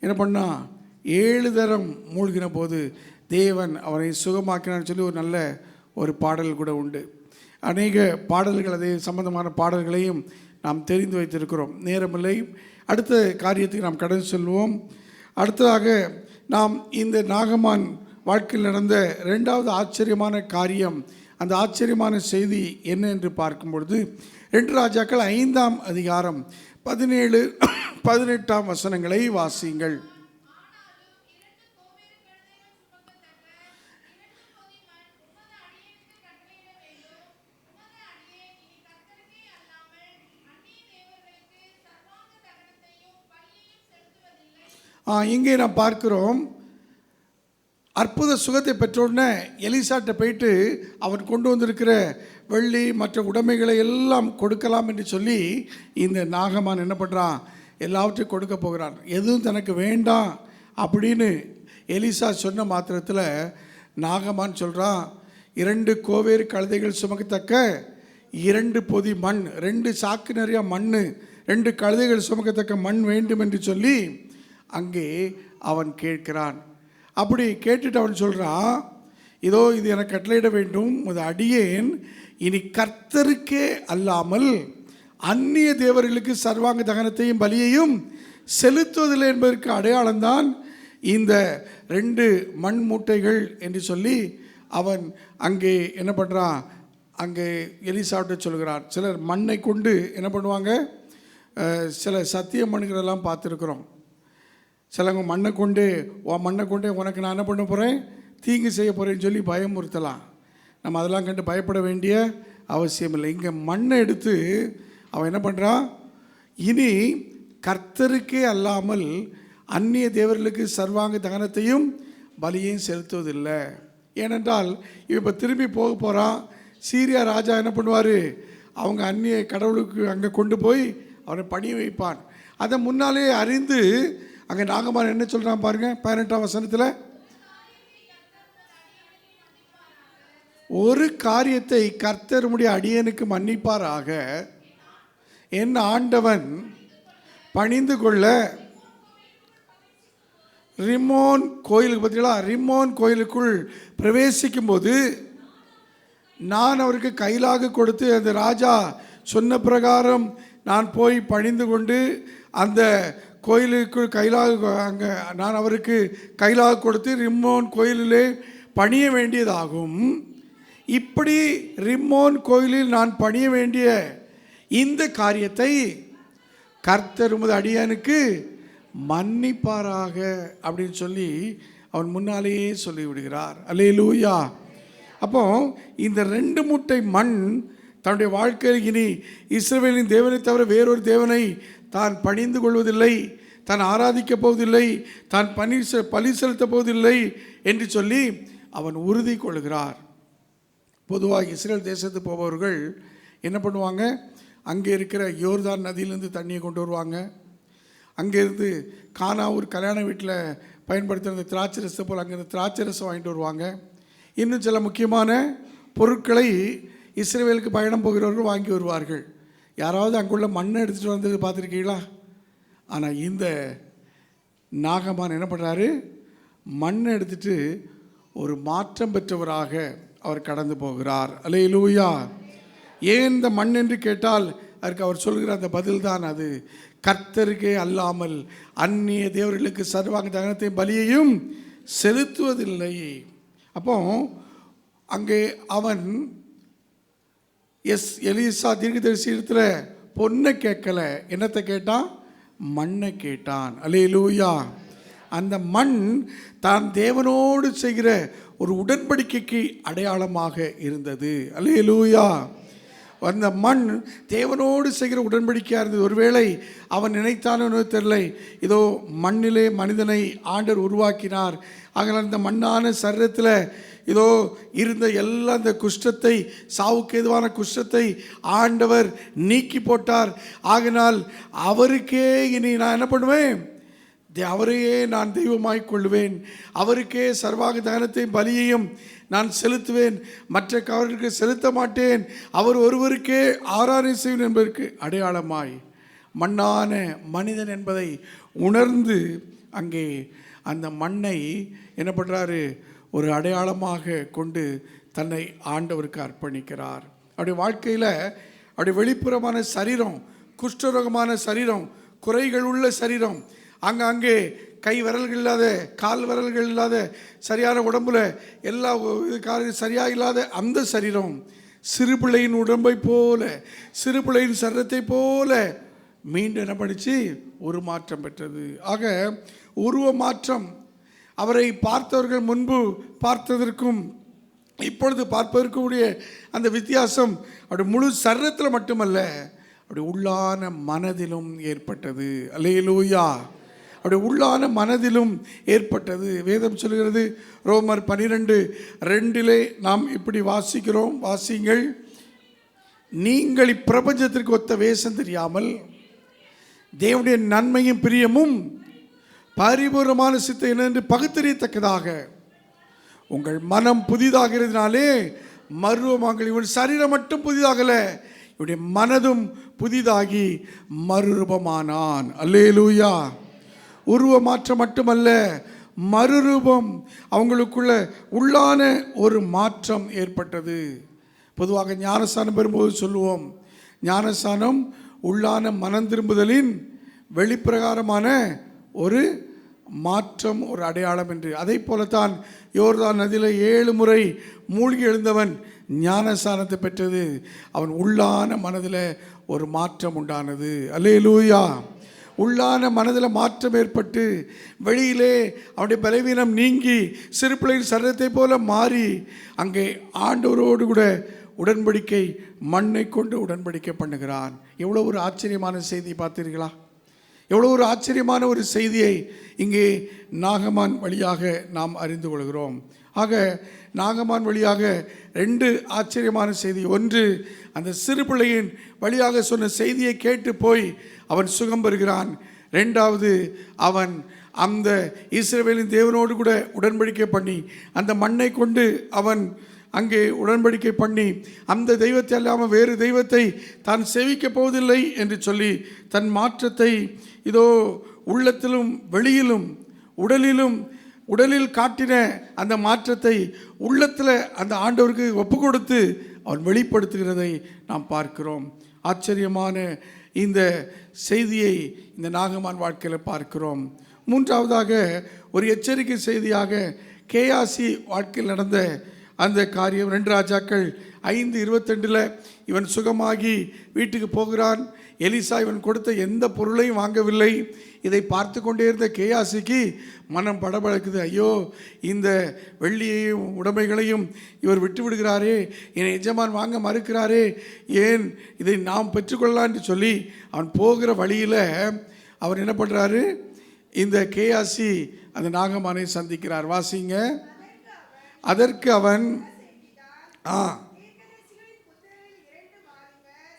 என்ன பண்ணா? 7 தரம் மூழ்கின போது தேவன் அவனை சுகமாக்கினான்னு சொல்லி ஒரு நல்ல ஒரு பாடல் கூட உண்டு. அநேக பாடல்கள், அதே சம்பந்தமான பாடல்களையும் நாம் தெரிந்து வைத்திருக்கிறோம். நேரமில்லை, அடுத்த காரியத்துக்கு நாம் கடந்து செல்வோம். அடுத்ததாக நாம் இந்த நாகமான் வாழ்க்கையில் நடந்த 2வது ஆச்சரியமான காரியம், அந்த ஆச்சரியமான செய்தி என்ன என்று பார்க்கும் பொழுது 2 ராஜாக்கள் 5ஆம் அதிகாரம் 17, 18ஆம் வசனங்களை வாசியுங்கள். இங்கே நாம் பார்க்கிறோம், அற்புத சுகத்தை பெற்றோடனே எலிசாட்ட போயிட்டு அவன் கொண்டு வந்திருக்கிற வெள்ளி மற்ற உடைமைகளை எல்லாம் கொடுக்கலாம் என்று சொல்லி இந்த நாகமான் என்ன பண்ணுறான்? எல்லாவற்றையும் கொடுக்க போகிறான். எதுவும் தனக்கு வேண்டாம் அப்படின்னு எலிசா சொன்ன மாத்திரத்தில் நாகமான் சொல்கிறான், 2 கோவேறு கழுதைகள் சுமக்கத்தக்க 2 பொதி மண், 2 சாக்கு நிறையா மண், 2 கழுதைகள் சுமக்கத்தக்க மண் வேண்டும் என்று சொல்லி அங்கே அவன் கேட்கிறான். அப்படி கேட்டுட்டு அவன் சொல்கிறான், இதோ இது எனக்கு கட்டளையிட வேண்டும், அது அடியேன் இனி கர்த்தருக்கே அல்லாமல் அந்நிய தேவர்களுக்கு சர்வாங்க தகனத்தையும் பலியையும் செலுத்துவதில்லை என்பதற்கு அடையாளம்தான் இந்த 2 மண் மூட்டைகள் என்று சொல்லி அவன் அங்கே என்ன பண்ணுறான்? அங்கே எலிசாவிட்ட சொல்கிறான். சிலர் மண்ணை கொண்டு என்ன பண்ணுவாங்க? சில சத்திய மண்களெல்லாம் பார்த்துருக்குறோம். சிலவங்க மண்ணை கொண்டே உனக்கு நான் என்ன பண்ண போகிறேன்? தீங்கு செய்ய போகிறேன்னு சொல்லி பயமுறுத்தலாம். நம்ம அதெல்லாம் கண்டு பயப்பட வேண்டிய அவசியம் இல்லை. இங்கே மண்ணை எடுத்து அவன் என்ன பண்ணுறான்? இனி கர்த்தருக்கே அல்லாமல் அந்நிய தேவர்களுக்கு சர்வாங்க தகனத்தையும் பலியையும் செலுத்துவதில்லை. ஏனென்றால் இப்போ திரும்பி போக போகிறான். சீரியா ராஜா என்ன பண்ணுவார்? அவங்க அந்நிய கடவுளுக்கு அங்கே கொண்டு போய் அவனை பணிய வைப்பான். அதை முன்னாலே அறிந்து அங்கே நாகமான் என்ன சொல்கிறான் பாருங்கள், 18ஆம் வசனத்தில், ஒரு காரியத்தை கர்த்தருடைய அடியனுக்கு மன்னிப்பாராக, என் ஆண்டவன் பணிந்து கொள்ள ரிம்மோன் கோயிலுக்கு பார்த்தீங்களா, ரிம்மோன் கோயிலுக்குள் பிரவேசிக்கும் போது நான் அவருக்கு கைலாக கொடுத்து, அந்த ராஜா சொன்ன பிரகாரம் நான் போய் பணிந்து கொண்டு அந்த கோயிலுக்குள் கைலாக அங்கே நான் அவருக்கு கைலாக கொடுத்து ரிம்மோன் கோயிலிலே பணிய வேண்டியதாகும். இப்படி ரிம்மோன் கோயிலில் நான் பணிய வேண்டிய இந்த காரியத்தை கர்த்தர் உமது அடியானுக்கு மன்னிப்பாராக அப்படின்னு சொல்லி அவன் முன்னாலேயே சொல்லி விடுகிறார். அல்லேலூயா. அப்போ இந்த 2 மூட்டை மண் தன்னுடைய வாழ்க்கையில் இனி இஸ்ரவேலின் தேவனை தவிர வேறொரு தேவனை தான் பணிந்து கொள்வதில்லை, தான் ஆராதிக்கப் போவதில்லை, தான் பலி செலுத்தப் போவதில்லை என்று சொல்லி அவன் உறுதி கொள்கிறார். பொதுவாக இஸ்ரேல் தேசத்துக்கு போபவர்கள் என்ன பண்ணுவாங்க, அங்கே இருக்கிற யோர்தான் நதியிலேருந்து தண்ணியை கொண்டு வருவாங்க. அங்கேருந்து கானாவூர் கல்யாண வீட்டில் பயன்படுத்துகிற திராட்சை ரசத்தை போல் அங்கேருந்து திராட்சை ரசம் வாங்கிட்டு வருவாங்க. இன்னும் சில முக்கியமான பொருட்களை இஸ்ரவேலுக்கு பயணம் போகிறவர்கள் வாங்கி வருவார்கள். யாராவது அங்குள்ள மண்ணை எடுத்துகிட்டு வந்தது பார்த்துருக்கீங்களா? ஆனால் இந்த நாகமான் என்ன பண்ணுறாரு, மண்ணை எடுத்துட்டு ஒரு மாற்றம் பெற்றவராக அவர் கடந்து போகிறார். அல்லேலூயா. ஏன் இந்த மண் என்று கேட்டால் அதற்கு அவர் சொல்கிற அந்த பதில் தான் அது, கர்த்தருக்கே அல்லாமல் அந்நிய தேவர்களுக்கு சர்வாங்க தகனத்தையும் பலியையும் செலுத்துவதில்லை. அப்போ அங்கே அவன் எலிசா தீர்க்கதரிசியிடத்தில் பொண்ணை கேட்கல, என்னத்தை கேட்டான், மண்ணை கேட்டான். அல்லேலூயா. அந்த மண் தான் தேவனோடு செய்கிற ஒரு உடன்படிக்கைக்கு அடையாளமாக இருந்தது. அல்லேலூயா. அந்த மண் தேவனோடு செய்கிற உடன்படிக்கையாக இருந்தது. ஒருவேளை அவன் நினைத்தானோ தெரியலை, இதோ மண்ணிலே மனிதனை ஆண்டவர் உருவாக்கினார், ஆகலாம் அந்த மண்ணான சரீரத்தில் இதோ இருந்த எல்லா அந்த குஷ்டத்தை, சாவுக்கு ஏதுவான குஷ்டத்தை ஆண்டவர் நீக்கி போட்டார். ஆகினால் அவருக்கே இனி நான் என்ன பண்ணுவேன், அவரையே நான் தெய்வமாய் கொள்வேன், அவருக்கே சர்வாக தகனத்தையும் பலியையும் நான் செலுத்துவேன், மற்ற காவலருக்கு செலுத்த மாட்டேன், அவர் ஒருவருக்கே ஆராதனை செய்வேன் என்பதற்கு அடையாளமாய் மண்ணான மனிதன் என்பதை உணர்ந்து அங்கே அந்த மண்ணை என்ன பண்ணுறாரு, ஒரு அடையாளமாக கொண்டு தன்னை ஆண்டவருக்கு அர்ப்பணிக்கிறார். அவருடைய வாழ்க்கையில் அவருடைய வெளிப்புறமான சரீரம், குஷ்டரோகமான சரீரம், குறைகள் உள்ள சரீரம், அங்கே கை விரல்கள் இல்லாத, கால் விரல்கள் இல்லாத, சரியான உடம்புல எல்லா சரியாக இல்லாத அந்த சரீரம் சிறு பிள்ளையின் உடம்பை போல, சிறு பிள்ளையின் சரீரத்தை போல மீண்டும் என்ன பண்ணிச்சு, ஒரு மாற்றம் பெற்றது. ஆக உருவ மாற்றம், அவரை பார்த்தவர்கள் முன்பு பார்த்ததற்கும் இப்பொழுது பார்ப்பதற்கும் உடைய அந்த வித்தியாசம் அவருடைய முழு சரீரத்தில் மட்டுமல்ல, அவருடைய உள்ளான மனதிலும் ஏற்பட்டது. அல்லேலூயா. அவருடைய உள்ளான மனதிலும் ஏற்பட்டது. வேதம் சொல்கிறது, ரோமர் 12:2 நாம் இப்படி வாசிக்கிறோம், வாசிங்கள். நீங்கள் இப்பிரபஞ்சத்திற்கு ஒத்த வேஷம் தெரியாமல் தேவனுடைய நன்மையும் பிரியமும் பரிபூர்ணமான சித்தம் என்னென்று பகுத்தறியத்தக்கதாக உங்கள் மனம் புதிதாகிறதுனாலே மறுரூபமாங்கள். இவன் சரீரம் மட்டும் புதிதாகல, இவனுடைய மனதும் புதிதாகி மறுரூபமானான். அல்லேலூயா. உருவ மாற்றம் மட்டுமல்ல, மறுரூபம், அவங்களுக்குள்ள உள்ளான ஒரு மாற்றம் ஏற்பட்டது. பொதுவாக ஞானஸ்தானம் பெறும்போது சொல்லுவோம், ஞானஸ்தானம் உள்ளான மனம் திரும்புதலின் வெளிப்பிரகாரமான ஒரு மாற்றம், ஒரு அடையாளம் என்று. அதை போலத்தான் யோர்தான் நதியில் 7 முறை மூழ்கி எழுந்தவன் ஞானஸ்தானத்தை பெற்றது. அவன் உள்ளான மனதில் ஒரு மாற்றம் உண்டானது. அல்லேலூயா. உள்ளான மனதில் மாற்றம் ஏற்பட்டு வெளியிலே அவனுடைய பலவீனம் நீங்கி சிறு பிள்ளையின் சரீரத்தை போல மாறி அங்கே ஆண்டவரோடு கூட உடன்படிக்கை, மண்ணை கொண்டு உடன்படிக்கை பண்ணுகிறான். எவ்வளோ ஒரு ஆச்சரியமான செய்தி பார்த்தீர்களா? எவ்வளோ ஒரு ஆச்சரியமான ஒரு செய்தியை இங்கே நாகமான் வழியாக நாம் அறிந்து கொள்கிறோம். ஆக நாகமான் வழியாக 2 ஆச்சரியமான செய்தி. ஒன்று, அந்த சிறு பிள்ளையின் வழியாக சொன்ன செய்தியை கேட்டு போய் அவன் சுகம் பெறுகிறான். 2வது, அவன் அந்த இஸ்ரவேலின் தேவனோடு கூட உடன்படிக்கை பண்ணி அந்த மண்ணை கொண்டு அவன் அங்கே உடன்படிக்கை பண்ணி அந்த தெய்வத்தை அல்லாமல் வேறு தெய்வத்தை தான் சேவிக்கப் போவதில்லை என்று சொல்லி தன் மாற்றத்தை இதோ உள்ளத்திலும் வெளியிலும் உடலில் காட்டின அந்த மாற்றத்தை உள்ளத்தில் அந்த ஆண்டவருக்கு ஒப்பு கொடுத்து அவன் வெளிப்படுத்துகிறதை நாம் பார்க்கிறோம். ஆச்சரியமான இந்த செய்தியை இந்த நாகமான் வாழ்க்கையில் பார்க்கிறோம். மூன்றாவதாக ஒரு எச்சரிக்கை செய்தியாக கேயாசி வாழ்க்கையில் நடந்த அந்த காரியம் 2 ராஜாக்கள் 5:22 இவன் சுகமாகி வீட்டுக்கு போகிறான். எலிசா இவன் கொடுத்த எந்த பொருளையும் வாங்கவில்லை. இதை பார்த்து கொண்டே இருந்த கேயாசிக்கு மனம் படபடக்குது. ஐயோ, இந்த வெள்ளியையும் உடைமைகளையும் இவர் விட்டு விடுகிறாரே, என் எஜமான் வாங்க மறுக்கிறாரே, ஏன் இதை நாம் பெற்றுக்கொள்ளலான்னு சொல்லி அவன் போகிற வழியில் அவர் என்ன பண்ணுறாரு, இந்த கேயாசி அந்த நாகமானை சந்திக்கிறார். வாசிங்க. அதற்கு அவன்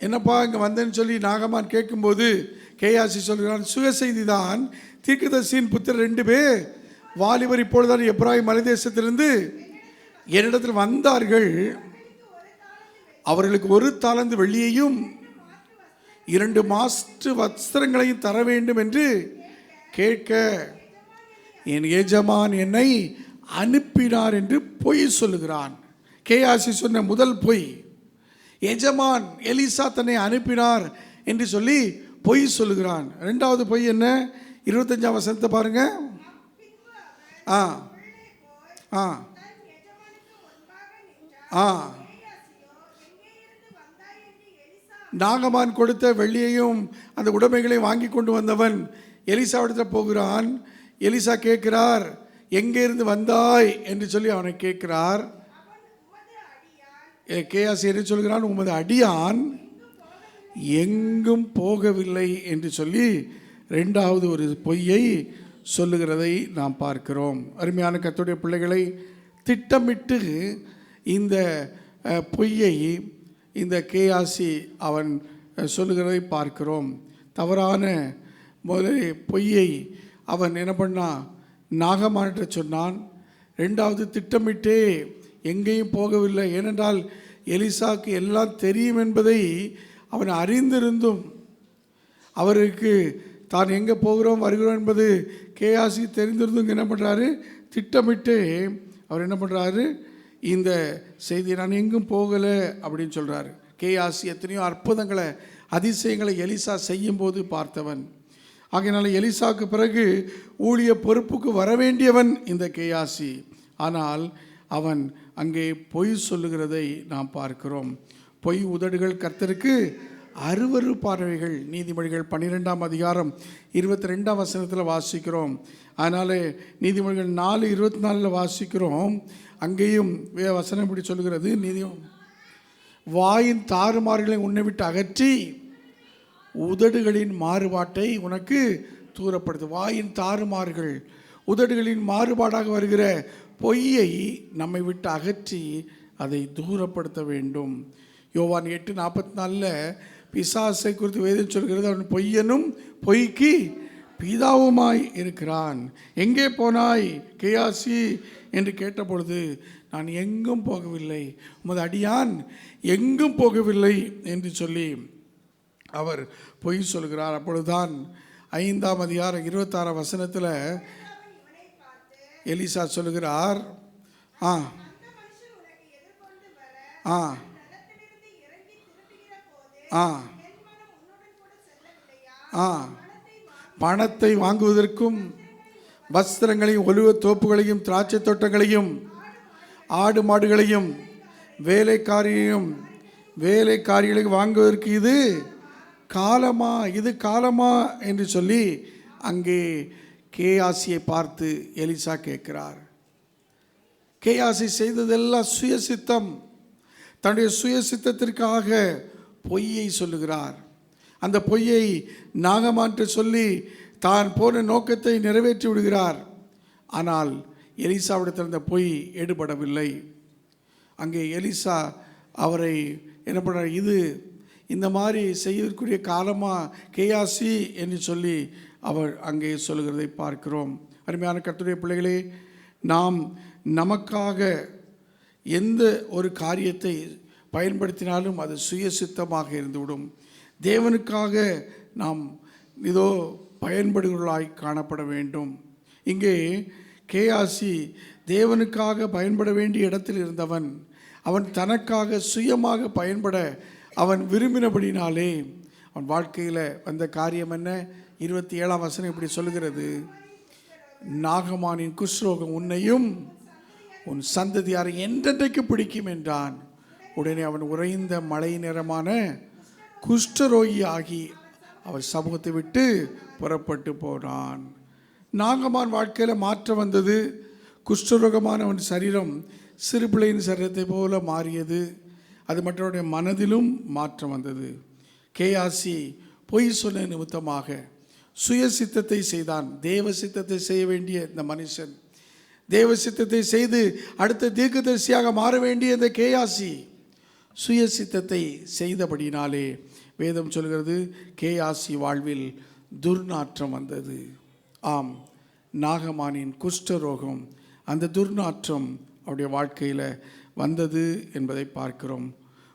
என்னப்பா இங்கே வந்தேன்னு சொல்லி நாகமான் கேட்கும்போது கேயாசி சொல்கிறான், சுக செய்தி தான், தீர்க்கதரிசியின் புத்திரர் 2 பேர் வாலிபர் இப்பொழுதுதான் எப்ராயிம் மலைதேசத்திலிருந்து என்னிடத்தில் வந்தார்கள். அவர்களுக்கு 1 தாலந்து வெள்ளியையும் 2 மாஸ்து வஸ்திரங்களையும் தர வேண்டும் என்று கேட்க என் எஜமான் என்னை அனுப்பினார் என்று பொய் சொல்லுகிறான். கேயாசி சொன்ன முதல் பொய், எஜமான் எலிசா தன்னை அனுப்பினார் என்று சொல்லி பொய் சொல்லுகிறான். 2வது பொய் என்ன? 25ஆம் வசனத்தை பாருங்க. நாகமான் கொடுத்த வெள்ளியையும் அந்த உடைமைகளையும் வாங்கி கொண்டு வந்தவன் எலிசாவிடத்தில் போகிறான். எலிசா கேட்கிறார், எங்கே இருந்து வந்தாய் என்று சொல்லி அவனை கேட்கிறார். கேயாசி என்ன சொல்கிறான், உமது அடியான் எங்கும் போகவில்லை என்று சொல்லி 2வது ஒரு பொய்யை சொல்லுகிறதை நாம் பார்க்கிறோம். அருமையான கர்த்தருடைய பிள்ளைகளை, திட்டமிட்டு இந்த பொய்யை இந்த கேயாசி அவன் சொல்லுகிறதை பார்க்கிறோம். தவறான பொய்யை அவன் என்ன பண்ணான், நாகமான்கிட்ட சொன்னான். 2வது திட்டமிட்டே எங்கேயும் போகவில்லை. ஏனென்றால் எலிசாவுக்கு எல்லாம் தெரியும் என்பதை அவன் அறிந்திருந்தும் அவருக்கு தான் எங்கே போகிறோம் வருகிறோம் என்பது கேயாசி தெரிந்திருந்தும் என்ன பண்ணுறாரு, திட்டமிட்டு அவர் என்ன பண்ணுறாரு, இந்த செய்தியை நான் எங்கும் போகலை அப்படின்னு சொல்கிறாரு. கேயாசி எத்தனையோ அற்புதங்களை அதிசயங்களை எலிசா செய்யும்போது பார்த்தவன். ஆகையினால எலிசாவுக்கு பிறகு ஊழிய பொறுப்புக்கு வர வேண்டியவன் இந்த கேயாசி. ஆனால் அவன் அங்கே பொய் சொல்லுகிறதை நாம் பார்க்கிறோம். பொய் உதடுகள் கர்த்தருக்கு அருவருப்பானவைகள். நீதிமொழிகள் 12ஆம் அதிகாரம் 22ஆம் வசனத்தில் வாசிக்கிறோம். அதனால் நீதிமொழிகள் 4:24 வாசிக்கிறோம். அங்கேயும் வசனம் இப்படி சொல்லுகிறது, வாயின் தாறுமாறுகளை உன்னை விட்டு அகற்றி உதடுகளின் மாறுபாட்டை உனக்கு தூரப்படுத்து. வாயின் தாறுமாறுகள், உதடுகளின் மாறுபாடாக வருகிற பொய்யை நம்மை விட்டு அகற்றி அதை தூரப்படுத்த வேண்டும். யோவான் 8:44 பிசாசை குறித்து வேதம் சொல்கிறது, அவன் பொய்யனும் பொய்க்கு பிதாவுமாய் இருக்கிறான். எங்கே போனாய் கேயாசி என்று கேட்டபொழுது, நான் எங்கும் போகவில்லை, உமது அடியான் எங்கும் போகவில்லை என்று சொல்லி அவர் பொய் சொல்கிறார். அப்பொழுதுதான் 5ஆம் அதிகாரம் 26ஆம் வசனத்தில் எலிசா சொல்லுகிறார், பணத்தை வாங்குவதற்கும் வஸ்திரங்களையும் ஒலிவ தோப்புகளையும் திராட்சை தோட்டங்களையும் ஆடு மாடுகளையும் வேலைக்காரிகளையும் வாங்குவதற்கு இது காலமா என்று சொல்லி அங்கே கேயாசியை பார்த்து எலிசா கேட்கிறார். கேயாசி செய்ததெல்லாம் சுயசித்தம். தன்னுடைய சுயசித்தத்திற்காக பொய்யை சொல்லுகிறார். அந்த பொய்யை நாகமான்ட்டு சொல்லி தான் போன நோக்கத்தை நிறைவேற்றி விடுகிறார். ஆனால் எலிசாவிடத்தில் அந்த பொய் எடுபடவில்லை. அங்கே எலிசா அவரை என்ன பண்ணுறார், இது இந்த மாதிரி செய்வதற்குரிய காலமா கேயாசி என்று சொல்லி அவர் அங்கே சொல்லுகிறதை பார்க்கிறோம். அருமையான கர்த்தருடைய பிள்ளைகளே, நாம் நமக்காக எந்த ஒரு காரியத்தை பயன்படுத்தினாலும் அது சுயசித்தமாக இருந்துவிடும். தேவனுக்காக நாம் இதோ பயன்படுகிறவர்களாய் காணப்பட வேண்டும். இங்கே கேயாசி தேவனுக்காக பயன்பட வேண்டிய இடத்தில் இருந்தவன். அவன் தனக்காக சுயமாக பயன்பட அவன் விரும்பினபடினாலே அவன் வாழ்க்கையில் வந்த காரியம் என்ன? 27ஆம் வசனம் இப்படி சொல்லுகிறது, நாகமானின் குஷ்ரோகம் உன்னையும் உன் சந்ததியாரை என்றென்றைக்கு பிடிக்கும் என்றான். உடனே அவன் உறைந்த மழை நிறமான குஷ்டரோகி ஆகி அவர் சமூகத்தை விட்டு புறப்பட்டு போனான். நாகமான் வாழ்க்கையில் மாற்றம் வந்தது. குஷ்டரோகமான அவன் சரீரம் சிறு பிள்ளையின் சரீரத்தை போல மாறியது. அது மற்றவருடைய மனதிலும் மாற்றம் வந்தது. கேயாசி பொய் சொன்ன நிமித்தமாக சுய சித்தத்தை செய்தான். தேவ சித்தத்தை செய்ய வேண்டிய இந்த மனுஷன், தேவ சித்தத்தை செய்து அடுத்த தீர்க்கதரிசியாக மாற வேண்டிய இந்த கேயாசி சுய சித்தத்தை செய்தபடினாலே வேதம் சொல்கிறது, கேயாசி வாழ்வில் துர்நாற்றம் வந்தது. ஆம், நாகமானின் குஷ்டரோகம், அந்த துர்நாற்றம் அவருடைய வாழ்க்கையில் வந்தது என்பதை பார்க்கிறோம்.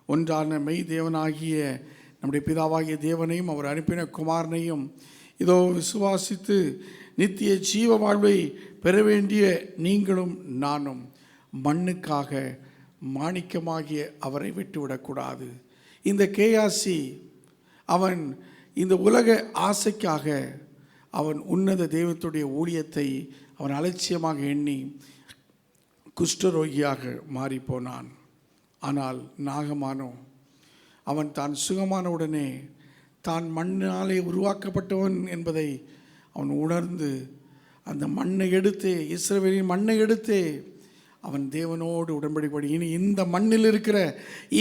ஒன்றான மெய் தேவனாகிய நம்முடைய பிதாவாகிய தேவனையும் அவர் அனுப்பின குமாரனையும் இதோ விசுவாசித்து நித்திய ஜீவ வாழ்வை பெற வேண்டிய நீங்களும் நானும் மண்ணுக்காக மாணிக்கமாகிய அவரை விட்டுவிடக்கூடாது. இந்த கேயாசி அவன் இந்த உலக ஆசைக்காக அவன் உன்னத தெய்வத்துடைய ஊழியத்தை அவன் அலட்சியமாக எண்ணி குஷ்டரோகியாக மாறிப்போனான். ஆனால் நாகமானோ அவன் தான் சுகமான உடனே தான் மண்ணாலே உருவாக்கப்பட்டவன் என்பதை அவன் உணர்ந்து அந்த மண்ணை எடுத்தே, இஸ்ரவேலின் மண்ணை எடுத்தே அவன் தேவனோடு உடன்படிப்படி, இனி இந்த மண்ணில் இருக்கிற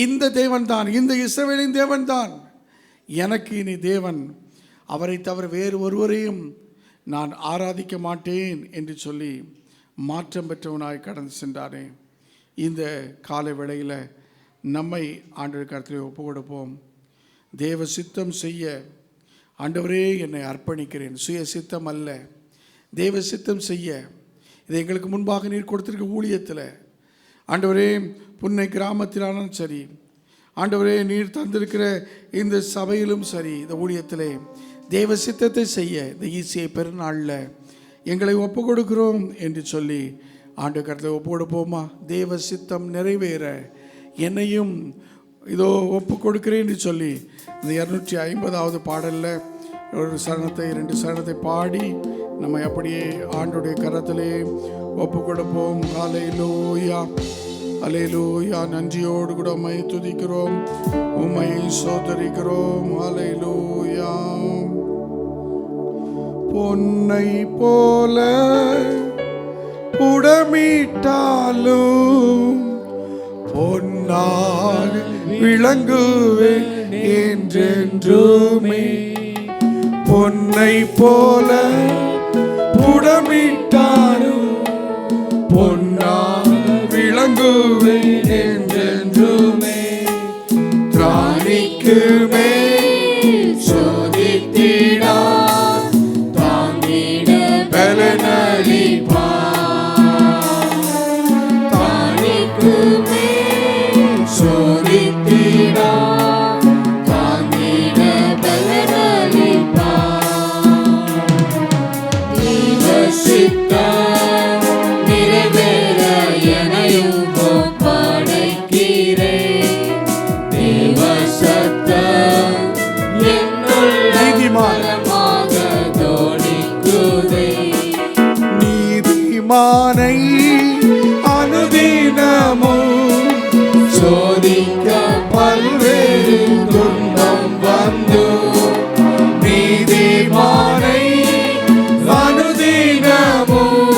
இந்த தேவன் தான், இந்த இஸ்ரவேலின் தேவன் தான் எனக்கு இனி தேவன், அவரை தவிர வேறு ஒருவரையும் நான் ஆராதிக்க மாட்டேன் என்று சொல்லி மாற்றம் பெற்றவனாய் கடந்து சென்றானே. இந்த காலை வேளையில் நம்மை ஆண்டவர் கருத்தில் ஒப்பு கொடுப்போம். தேவ சித்தம் செய்ய ஆண்டவரே என்னை அர்ப்பணிக்கிறேன், சுய சித்தம் அல்ல, தேவ சித்தம் செய்ய. இதை எங்களுக்கு முன்பாக நீர் கொடுத்திருக்க ஊழியத்தில் ஆண்டவரே, புன்னை கிராமத்திலானும் சரி, ஆண்டவரே நீர் தந்திருக்கிற இந்த சபையிலும் சரி, இந்த ஊழியத்திலே தேவ சித்தத்தை செய்ய இந்த ஈசியை பெருநாளில் எங்களை ஒப்பு கொடுக்கிறோம் என்று சொல்லி ஆண்டு கருத்தை ஒப்பு கொடுப்போமா? தேவ சித்தம் நிறைவேற என்னையும் இதோ ஒப்பு கொடுக்கிறேன் என்று சொல்லி இந்த 250வது பாடலில் ஒரு சரணத்தை 2 சரணத்தை பாடி நம்ம அப்படியே ஆண்டுடைய கரத்திலே ஒப்பு கொடுப்போம். அல்லேலூயா, அல்லேலூயா. நன்றியோடு கூட உம்மை துதிக்கிறோம், உம்மை சோதரிக்கிறோம். அல்லேலூயா. பொன்னை போல புடமிட்டாலும் பொன்னாக விளங்குவேன் என்றென்றுமே. பொன்னை போல புடமிட்டாலும் பொன்னாக விளங்குவேன் என்றென்றுமே. திராணிக்கு மேல் சோதித்திடா தாங்கிட பலனளிப்பா. தாணிக்கு மேல் சோதித்திடா தாங்கிட பலனளிப்பா. தேவ சித்தம் நிறைவேற என்னையும் ஒப்படைக்கிறேன். தேவ சத்தம் என்னுள் நீதிமானமாக தோணிக்குதே. நீதிமானை அனுதினமும் சோதிக்க பல்வேறு துன்பம் வந்து. நீதிமானை அனுதினமும்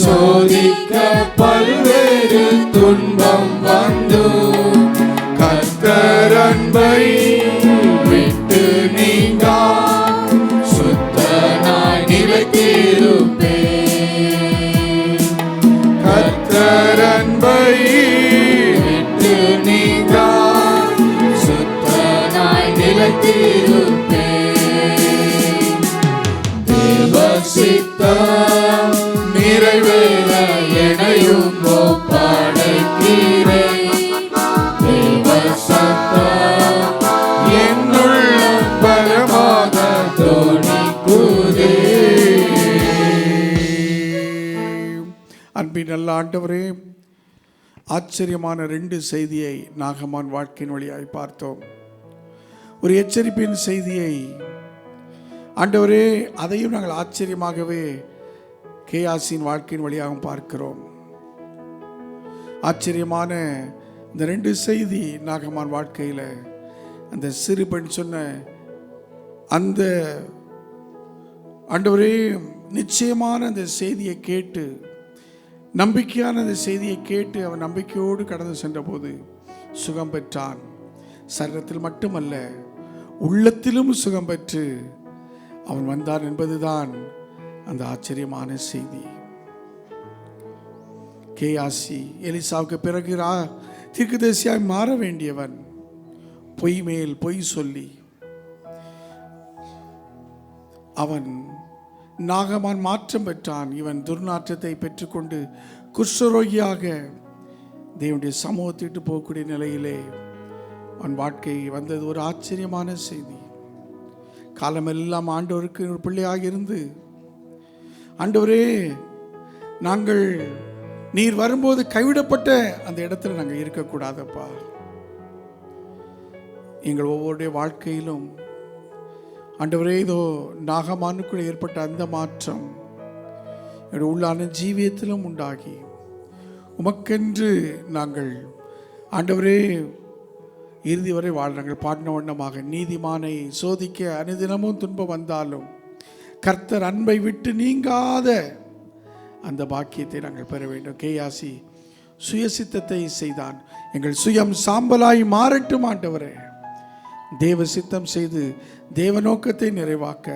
சோதிக்க பல்வேறு துன்பம் வந்து. கர்த்தர் அன்பை விட்டு நீங்கா சுத்தனாய் நிலைத்திருப்பேன். கர்த்தர் அன்பை விட்டு நீங்கா சுத்தனாய் நிலைத்திருப்பேன். தேவ சித்தம் நிறைவேற என்னையும் ஒப்படைக்கிறேன். நல்ல ஆண்டவரே, ஆச்சரியமான 2 செய்தியை நாகமான் வாழ்க்கையின் வழியாய் பார்த்தோம். ஒரு எச்சரிப்பின் செய்தியை ஆண்டவரே, அதையும் நாங்கள் ஆச்சரியமாகவே கேயாசின் வாழ்க்கையின் வழியாகவும் பார்க்கிறோம். ஆச்சரியமான இந்த 2 செய்தி நாகமான் வாழ்க்கையில் அந்த சிறு பெண் சொன்ன அந்த ஆண்டவரே, நிச்சயமான அந்த செய்தியை கேட்டு, நம்பிக்கையான அந்த செய்தியை கேட்டு அவன் நம்பிக்கையோடு கடந்து சென்றபோது சுகம் பெற்றான். சரீரத்தில் மட்டுமல்ல, உள்ளத்திலும் சுகம் பெற்று அவன் வந்தான் என்பதுதான் அந்த ஆச்சரியமான செய்தி. கேயாசி எலிசாவுக்கு பிறகு தீர்க்கதரிசியாய் மாற வேண்டியவன் பொய் மேல் பொய் சொல்லி அவன் நாகமான் மாற்றம் பெற்றான். இவன் துர்நாற்றத்தை பெற்றுக்கொண்டு குஷ்டரோகியாக தேவனுடைய சமூகத்திட்டு போகக்கூடிய நிலையிலே அவன் வாழ்க்கை வந்தது. ஒரு ஆச்சரியமான செய்தி. காலமெல்லாம் ஆண்டவருக்கு ஒரு பிள்ளையாக இருந்து, ஆண்டவரே, நாங்கள் நீர் வரும்போது கைவிடப்பட்ட அந்த இடத்துல நாங்கள் இருக்கக்கூடாதப்பா. எங்கள் ஒவ்வொருடைய வாழ்க்கையிலும் ஆண்டவரே, இதோ நாகமானுக்குள்ள ஏற்பட்ட அந்த மாற்றம் என்னுடைய உள்ளான ஜீவியத்திலும் உண்டாகி உமக்கென்று நாங்கள் ஆண்டவரே இறுதி வரை வாழ்நாங்கள் பாடின வண்ணமாக நீதிமானை சோதிக்க அனுதினமும் துன்பம் வந்தாலும் கர்த்தர் அன்பை விட்டு நீங்காத அந்த பாக்கியத்தை நாங்கள் பெற வேண்டும். கேயாசி சுயசித்தத்தை செய்தான். எங்கள் சுயம் சாம்பலாய் மாறட்டும் ஆண்டவரே. தேவ சித்தம் செய்து தேவ நோக்கத்தை நிறைவாக்க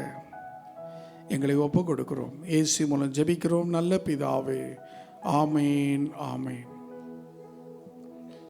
எங்களை ஒப்பு கொடுக்கிறோம். இயேசு மூலம் ஜெபிக்கிறோம் நல்ல பிதாவே. ஆமேன், ஆமேன்.